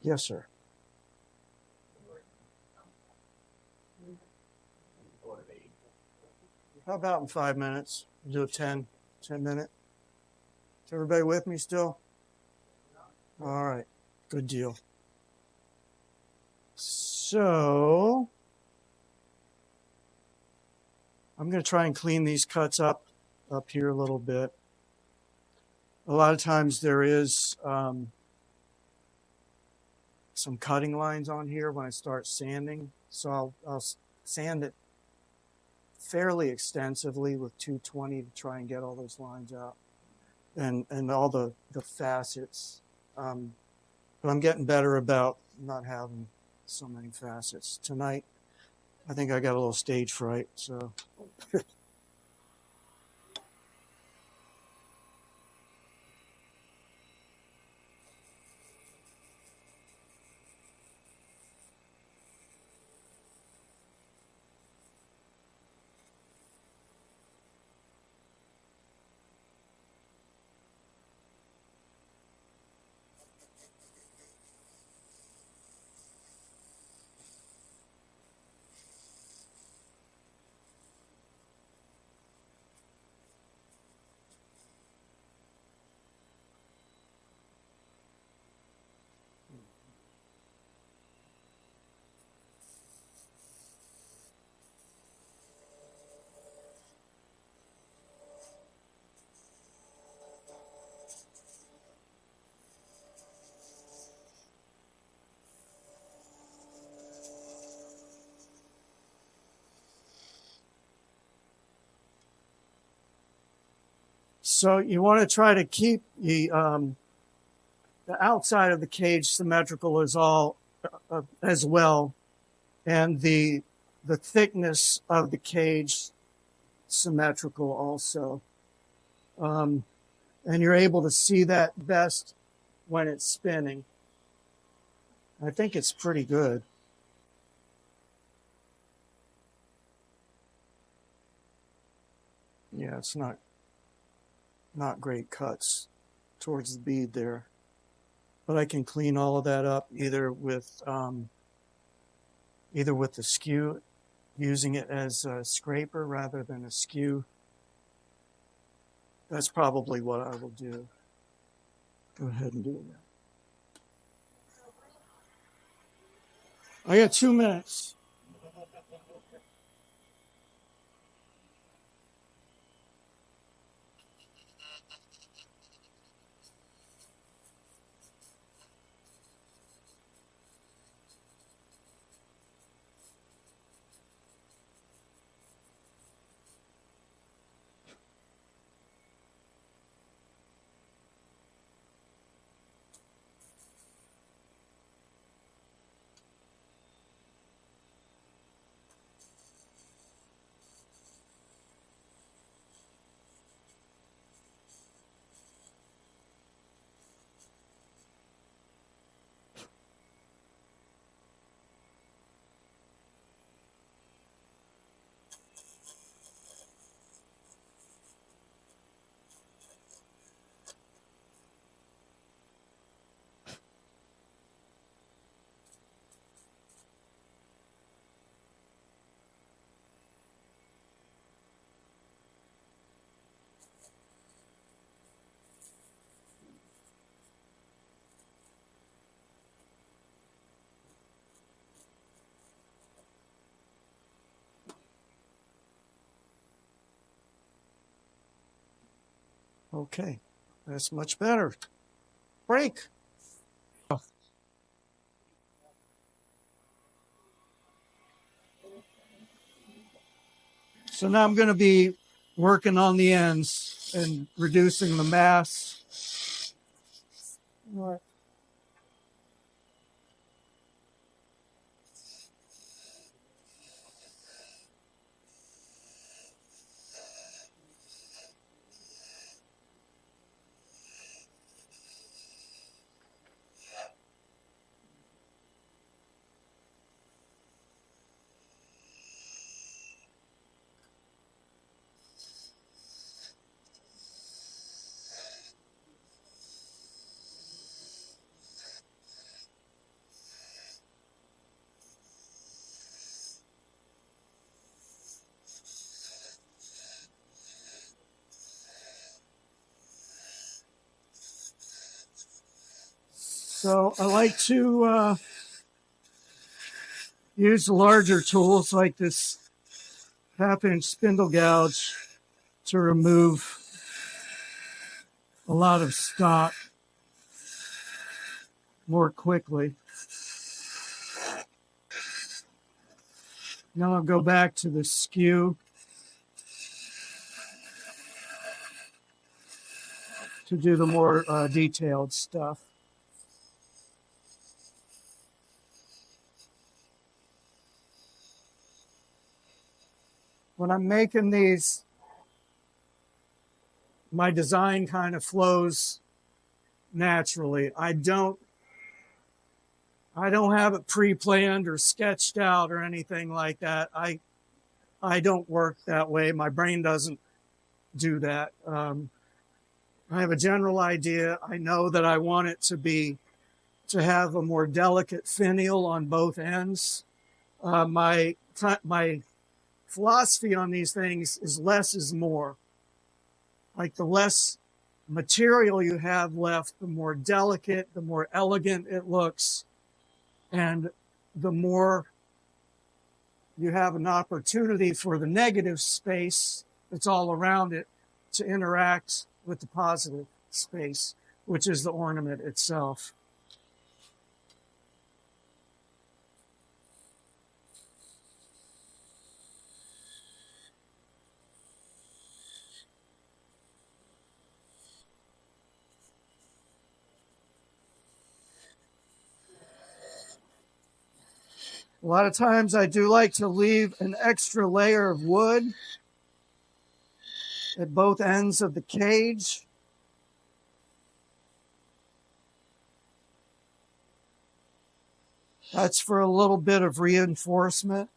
Yes, sir. How about in 5 minutes? Do a 10 minute. Is everybody with me still? All right. Good deal. So I'm going to try and clean these cuts up here a little bit. A lot of times there is some cutting lines on here when I start sanding. So I'll sand it fairly extensively with 220 to try and get all those lines out and all the facets. But I'm getting better about not having so many facets. Tonight, I think I got a little stage fright, so. So you want to try to keep the outside of the cage symmetrical as well, and the thickness of the cage symmetrical also. And you're able to see that best when it's spinning. I think it's pretty good. Yeah, it's not great cuts towards the bead there. But I can clean all of that up either with the skew, using it as a scraper rather than a skew. That's probably what I will do. Go ahead and do that. I got 2 minutes. Okay, that's much better. Break. So now I'm going to be working on the ends and reducing the mass. So I like to use larger tools like this 1/2-inch spindle gouge to remove a lot of stock more quickly. Now I'll go back to the skew to do the more detailed stuff. When I'm making these, my design kind of flows naturally. I don't have it pre-planned or sketched out or anything like that. I don't work that way. My brain doesn't do that. I have a general idea. I know that I want it to have a more delicate finial on both ends. My philosophy on these things is less is more. Like the less material you have left, the more delicate, the more elegant it looks, and the more you have an opportunity for the negative space that's all around it to interact with the positive space, which is the ornament itself. A lot of times I do like to leave an extra layer of wood at both ends of the cage. That's for a little bit of reinforcement.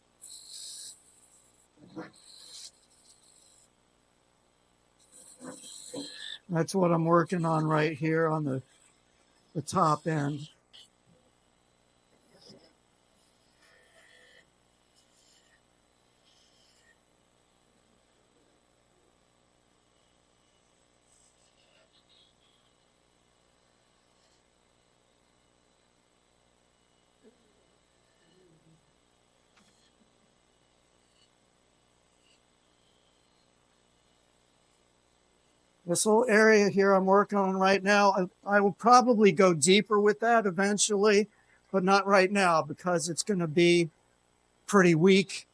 That's what I'm working on right here on the top end. This whole area here I'm working on right now, I will probably go deeper with that eventually, but not right now because it's going to be pretty weak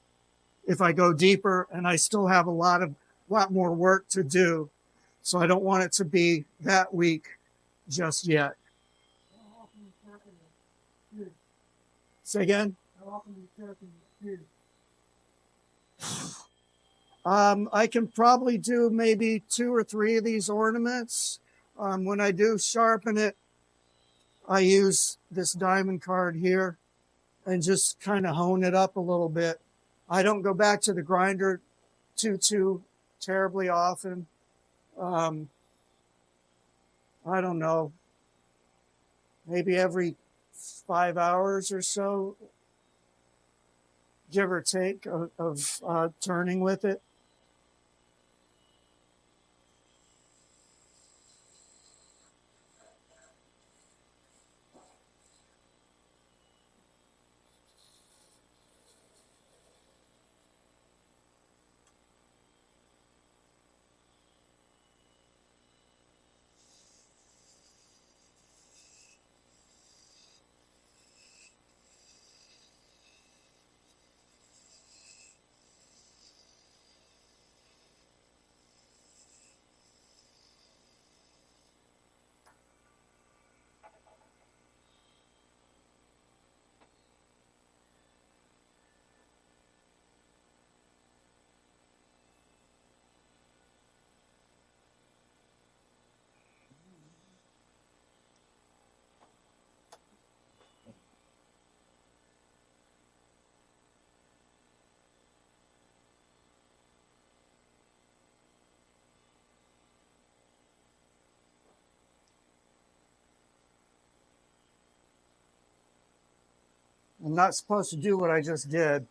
if I go deeper, and I still have a lot more work to do. So I don't want it to be that weak just yet. Say again? I can probably do maybe 2 or 3 of these ornaments. When I do sharpen it, I use this diamond card here and just kind of hone it up a little bit. I don't go back to the grinder too terribly often. I don't know, maybe every 5 hours or so, give or take, of turning with it. I'm not supposed to do what I just did.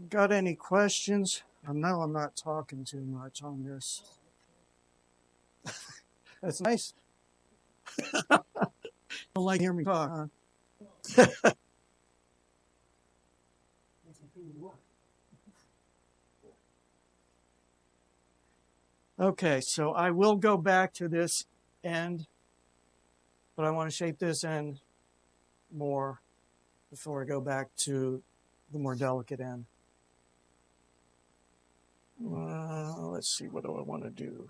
Got any questions? I know I'm not talking too much on this. That's nice. Don't like hearing me talk, huh? Okay, so I will go back to this end, but I want to shape this end more before I go back to the more delicate end. Let's see, what do I want to do?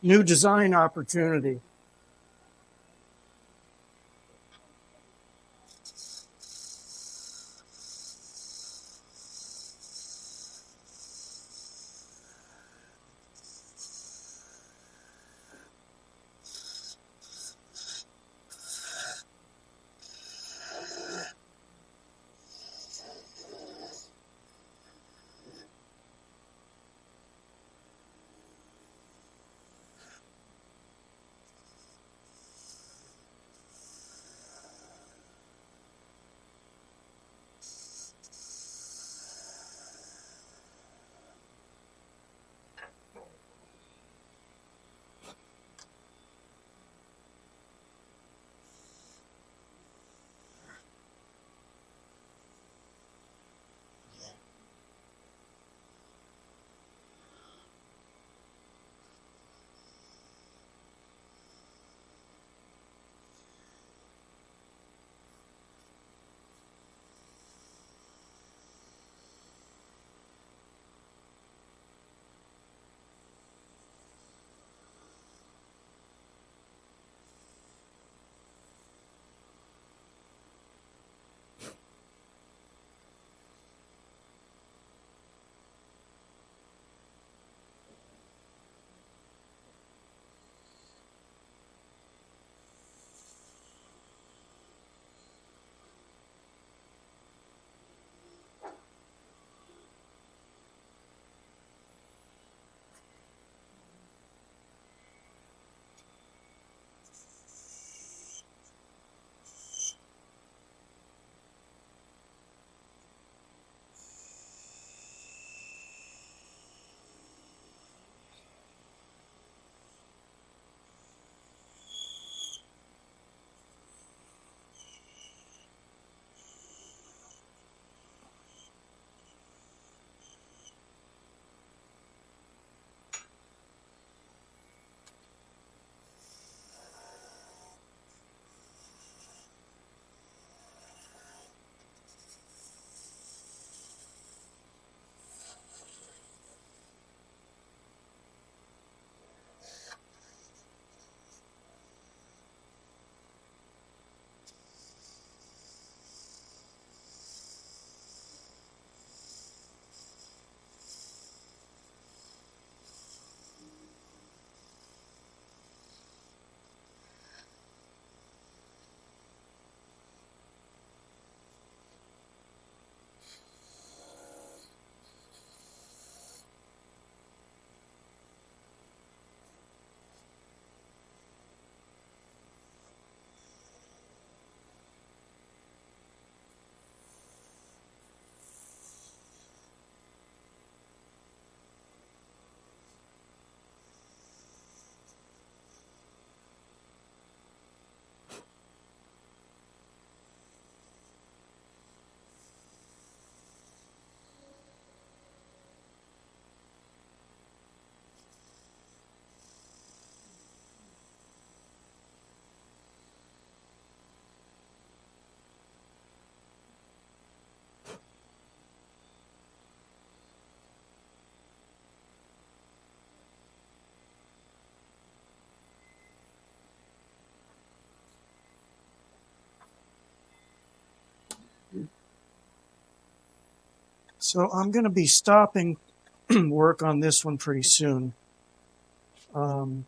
new design opportunity. So I'm going to be stopping work on this one pretty soon. And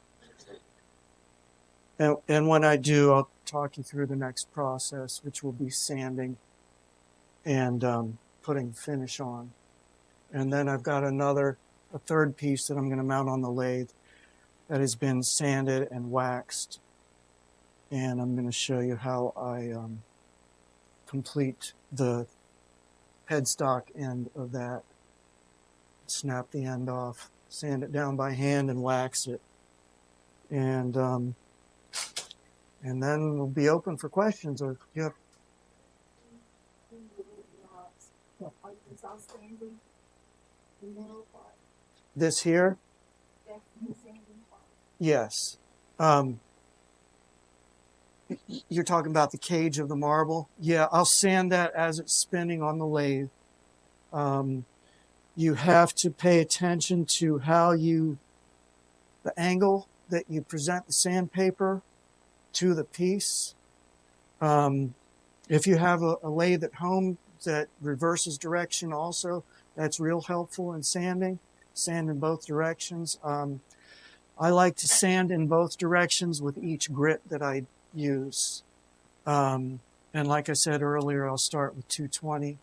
when I do, I'll talk you through the next process, which will be sanding and putting finish on. And then I've got a third piece that I'm going to mount on the lathe that has been sanded and waxed. And I'm going to show you how I complete the headstock end of that. Snap the end off, sand it down by hand, and wax it. And then we'll be open for questions. Or you have this here? Yes. You're talking about the cage of the marble? Yeah, I'll sand that as it's spinning on the lathe. You have to pay attention to the angle that you present the sandpaper to the piece. If you have a lathe at home that reverses direction also, that's real helpful in sanding. Sand in both directions. I like to sand in both directions with each grit that I use. And like I said earlier, I'll start with 220,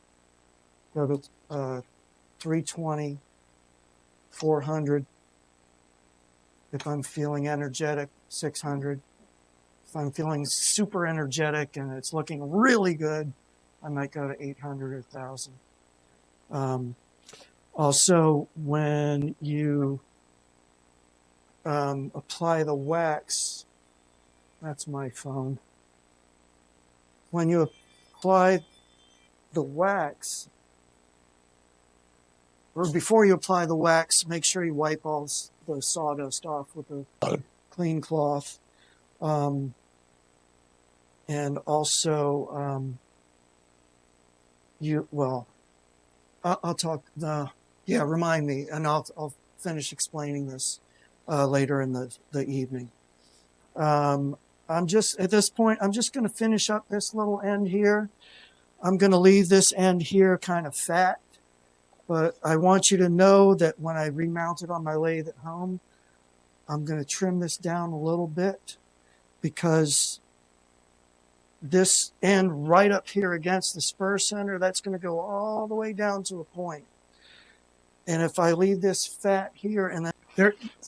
go to 320, 400. If I'm feeling energetic, 600. If I'm feeling super energetic and it's looking really good, I might go to 800 or 1,000. Also, when you apply the wax, that's my phone. When you apply the wax, or before you apply the wax, make sure you wipe all the sawdust off with a clean cloth. And also, I'll talk, remind me, and I'll finish explaining this later in the evening. I'm just, at this point, I'm just going to finish up this little end here. I'm going to leave this end here kind of fat, but I want you to know that when I remount it on my lathe at home, I'm going to trim this down a little bit, because this end right up here against the spur center, that's going to go all the way down to a point. And if I leave this fat here, and then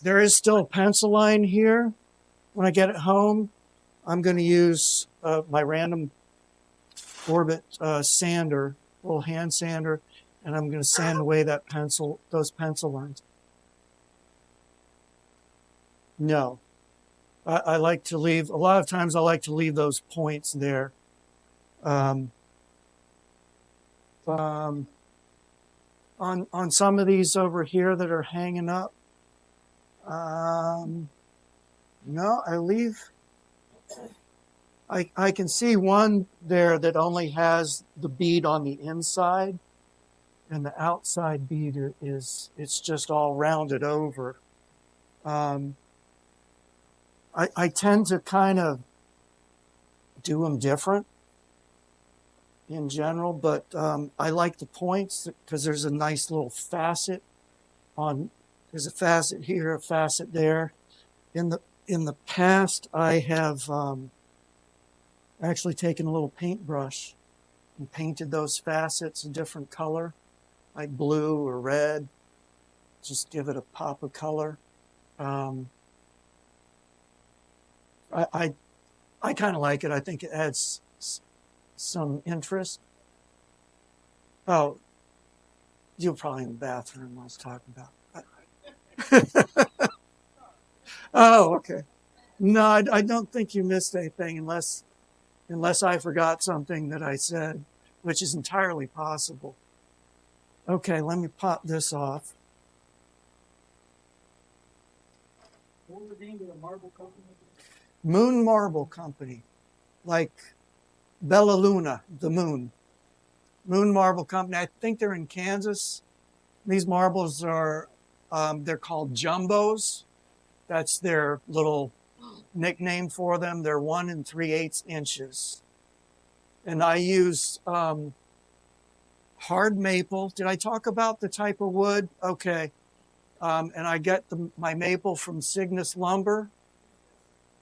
there is still a pencil line here, when I get it home, I'm going to use my random orbit sander, little hand sander, and I'm going to sand away those pencil lines. No. I like to leave, a lot of times I like to leave those points there. On some of these over here that are hanging up, no, I can see one there that only has the bead on the inside, and the outside bead it's just all rounded over. I tend to kind of do them different in general, but I like the points because there's a nice little facet there's a facet here, a facet there. In the past, I have actually taken a little paintbrush and painted those facets a different color, like blue or red, just give it a pop of color. I kind of like it. I think it adds some interest. Oh, you're probably in the bathroom I was talking about. Oh, okay. No, I don't think you missed anything unless I forgot something that I said, which is entirely possible. Okay, let me pop this off. What was the name of the marble company? Moon Marble Company, like Bella Luna, the moon. Moon Marble Company. I think they're in Kansas. These marbles are, they're called jumbos. That's their little nickname for them. They're 1 3/8 inches. And I use hard maple. Did I talk about the type of wood? Okay. And I get my maple from Cygnus Lumber.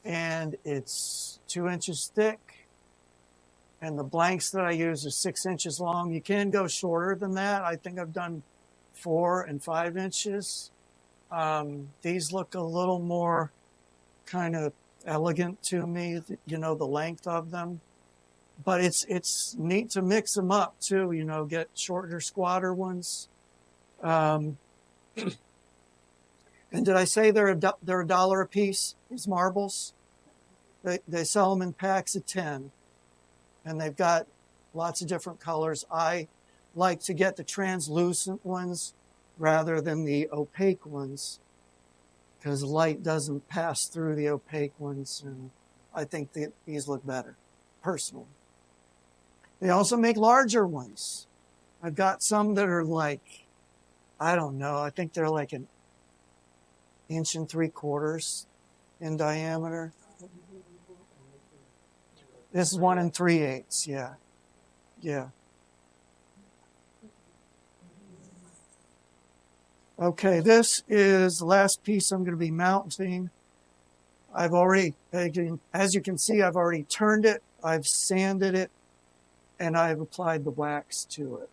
And it's 2 inches thick. And the blanks that I use are 6 inches long. You can go shorter than that. I think I've done 4 and 5 inches. These look a little more kind of elegant to me, you know, the length of them. But it's neat to mix them up too, you know, get shorter, squatter ones. And did I say they're $1 a piece, these marbles? They sell them in packs of 10. And they've got lots of different colors. I like to get the translucent ones rather than the opaque ones, because light doesn't pass through the opaque ones, and I think these look better, personally. They also make larger ones. I've got some that are like, I don't know, I think they're like 1 3/4 inches. in diameter. This is 1 3/8. Yeah. Yeah. Okay, this is the last piece I'm going to be mounting. I've already, as you can see, I've already turned it, I've sanded it, and I've applied the wax to it.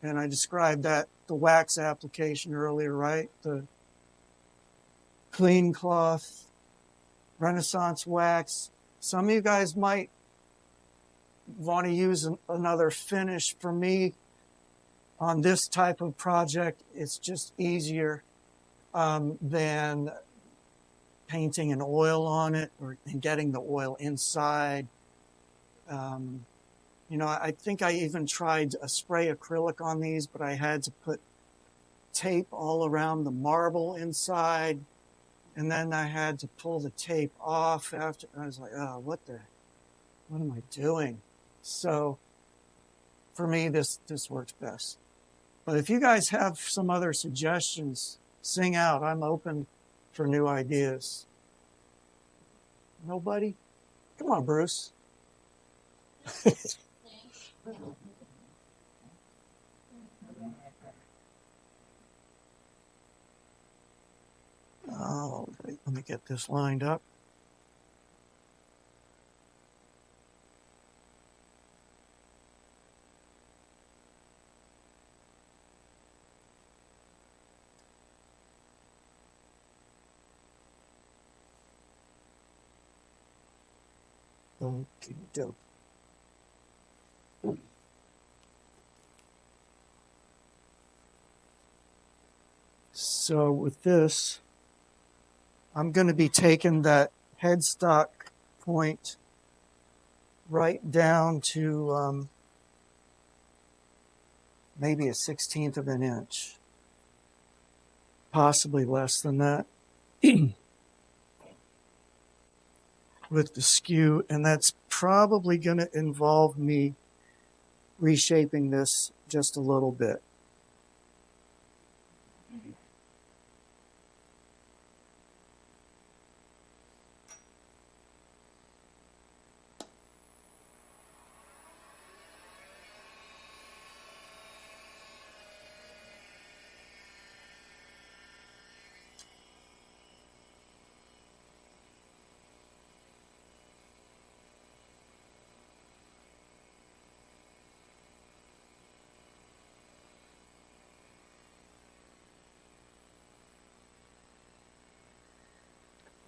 And I described that, the wax application earlier, right? The clean cloth, Renaissance wax. Some of you guys might want to use another finish. For me, on this type of project, it's just easier than painting an oil on it and getting the oil inside. You know, I think I even tried a spray acrylic on these, but I had to put tape all around the marble inside, and then I had to pull the tape off after. I was like, oh, what am I doing? So for me, this works best. But if you guys have some other suggestions, sing out. I'm open for new ideas. Nobody? Come on, Bruce. Oh, wait, let me get this lined up. Okay, dope. So with this, I'm going to be taking that headstock point right down to maybe 1/16 of an inch, possibly less than that with the skew, and that's probably going to involve me reshaping this just a little bit.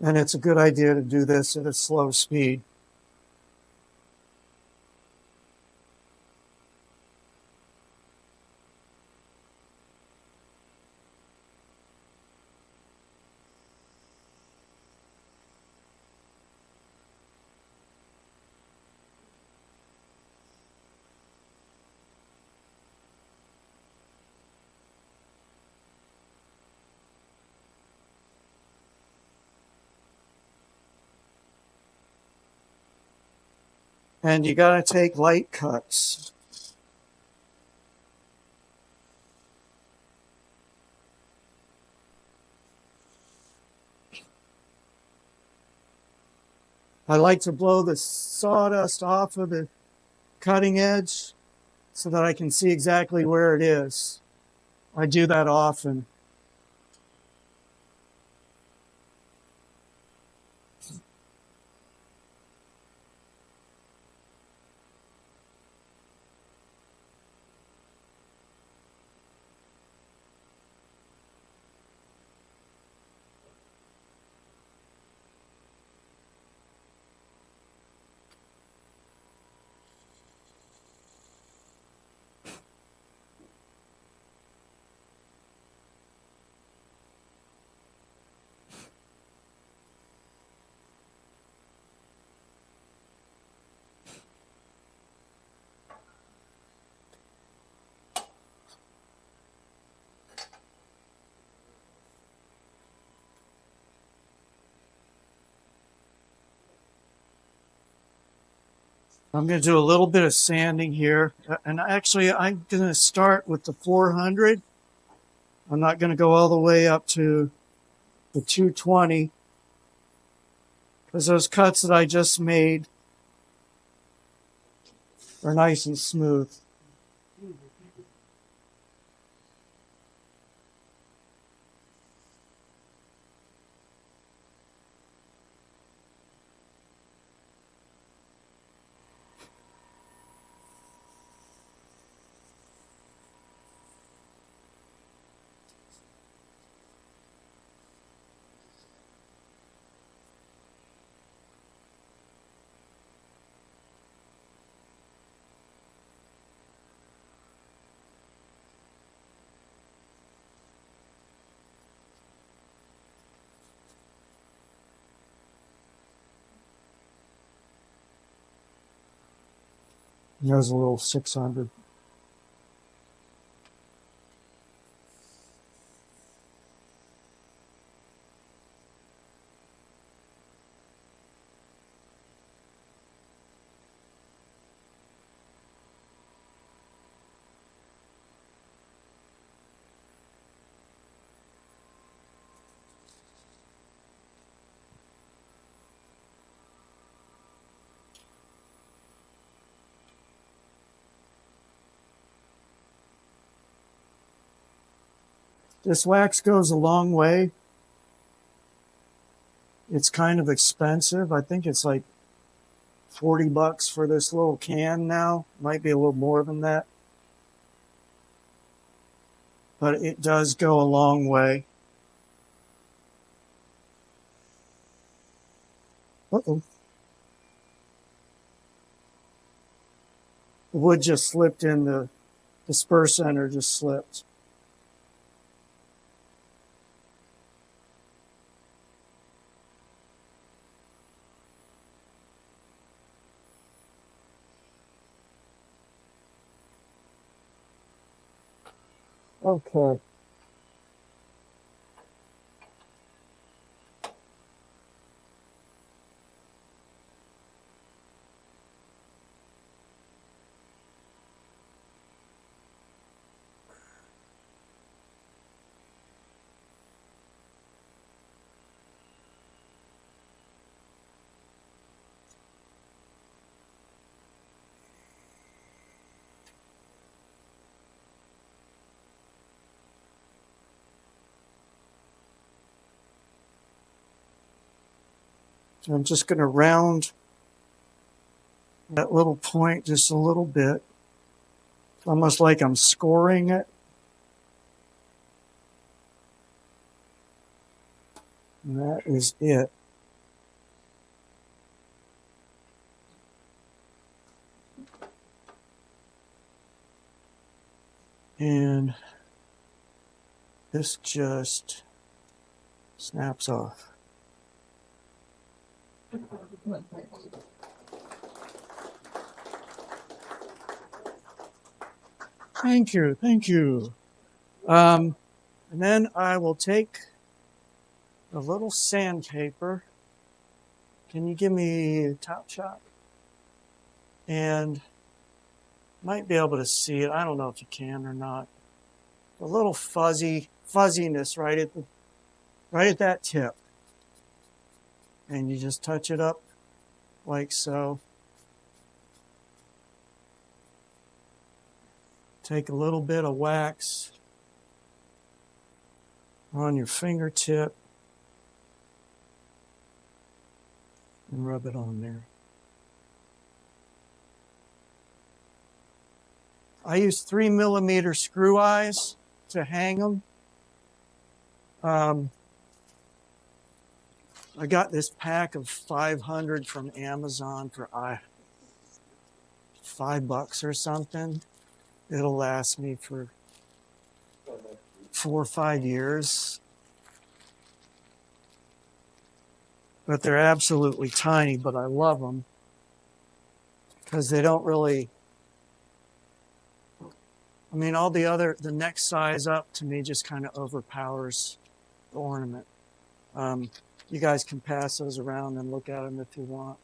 And it's a good idea to do this at a slow speed. And you got to take light cuts. I like to blow the sawdust off of the cutting edge so that I can see exactly where it is. I do that often. I'm going to do a little bit of sanding here. And actually, I'm going to start with the 400. I'm not going to go all the way up to the 220. because those cuts that I just made are nice and smooth. There's a little 600. This wax goes a long way. It's kind of expensive. I think it's like 40 bucks for this little can now. Might be a little more than that. But it does go a long way. Uh-oh. The wood just slipped in, the disperse center just slipped. Okay. So I'm just going to round that little point just a little bit. It's almost like I'm scoring it. And that is it. And this just snaps off. Thank you, thank you. And then I will take a little sandpaper. Can you give me a top shot? And might be able to see it. I don't know if you can or not. A little fuzziness right at that tip. And you just touch it up like so. Take a little bit of wax on your fingertip and rub it on there. I use 3mm screw eyes to hang them. I got this pack of 500 from Amazon for $5 or something. It'll last me for 4 or 5 years. But they're absolutely tiny, but I love them because they don't really, I mean, all the next size up to me just kind of overpowers the ornament. You guys can pass those around and look at them if you want.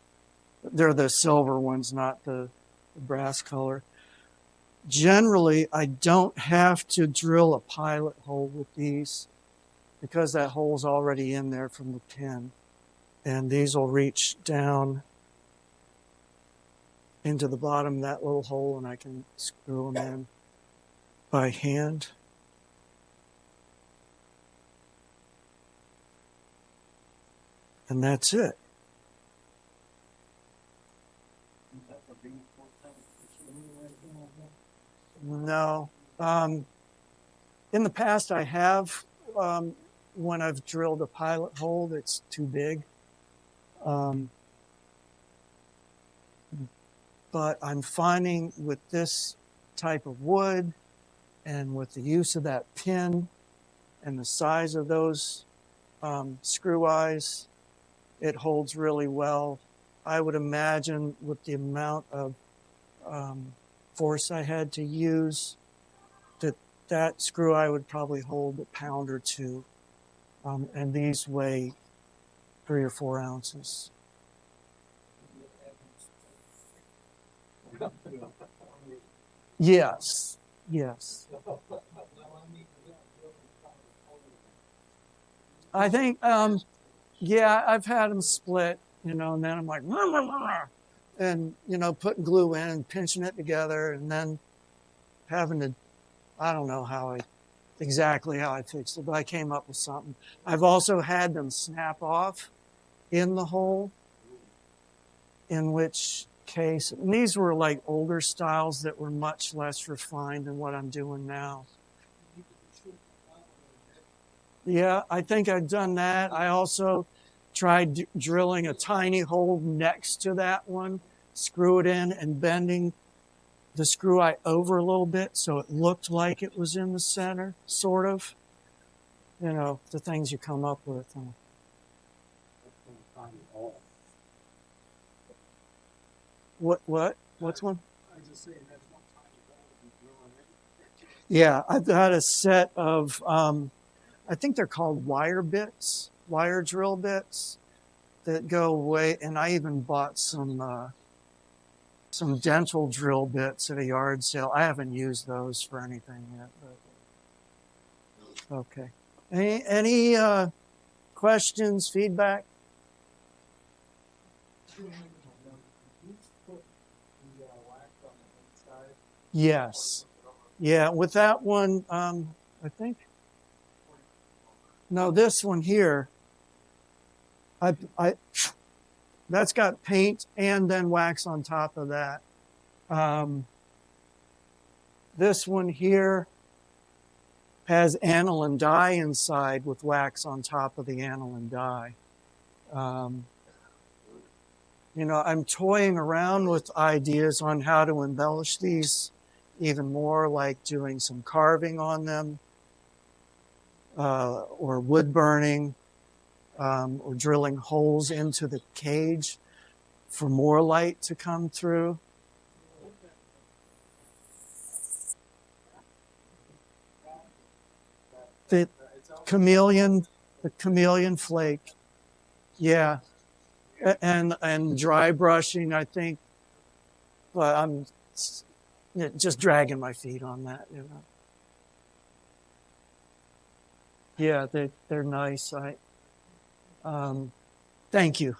They're the silver ones, not the brass color. Generally, I don't have to drill a pilot hole with these because that hole's already in there from the pin. And these will reach down into the bottom of that little hole, and I can screw them in by hand. And that's it. No. In the past, I have, when I've drilled a pilot hole that's too big. But I'm finding with this type of wood and with the use of that pin and the size of those screw eyes, it holds really well. I would imagine with the amount of force I had to use, that screw eye would probably hold a pound or two. And these weigh 3 or 4 ounces. Yes, yes. I think, yeah, I've had them split, and then I'm like, rah, rah, rah, and, putting glue in and pinching it together, and then having to, I don't know exactly how I fixed it, but I came up with something. I've also had them snap off in the hole, in which case, and these were like older styles that were much less refined than what I'm doing now. Yeah, I think I've done that. I also tried drilling a tiny hole next to that one, screw it in, and bending the screw eye over a little bit so it looked like it was in the center, sort of. The things you come up with. What's one? Yeah, I've got a set of, I think they're called wire bits, wire drill bits that go away. And I even bought some dental drill bits at a yard sale. I haven't used those for anything yet. But, okay. Any questions, feedback? Yes. Yeah, with that one, I think. No, this one here, that's got paint and then wax on top of that. This one here has aniline dye inside with wax on top of the aniline dye. I'm toying around with ideas on how to embellish these even more, like doing some carving on them, or wood burning, or drilling holes into the cage for more light to come through. The chameleon flake, yeah, and dry brushing, I think. But I'm just dragging my feet on that, Yeah, they're nice. Thank you.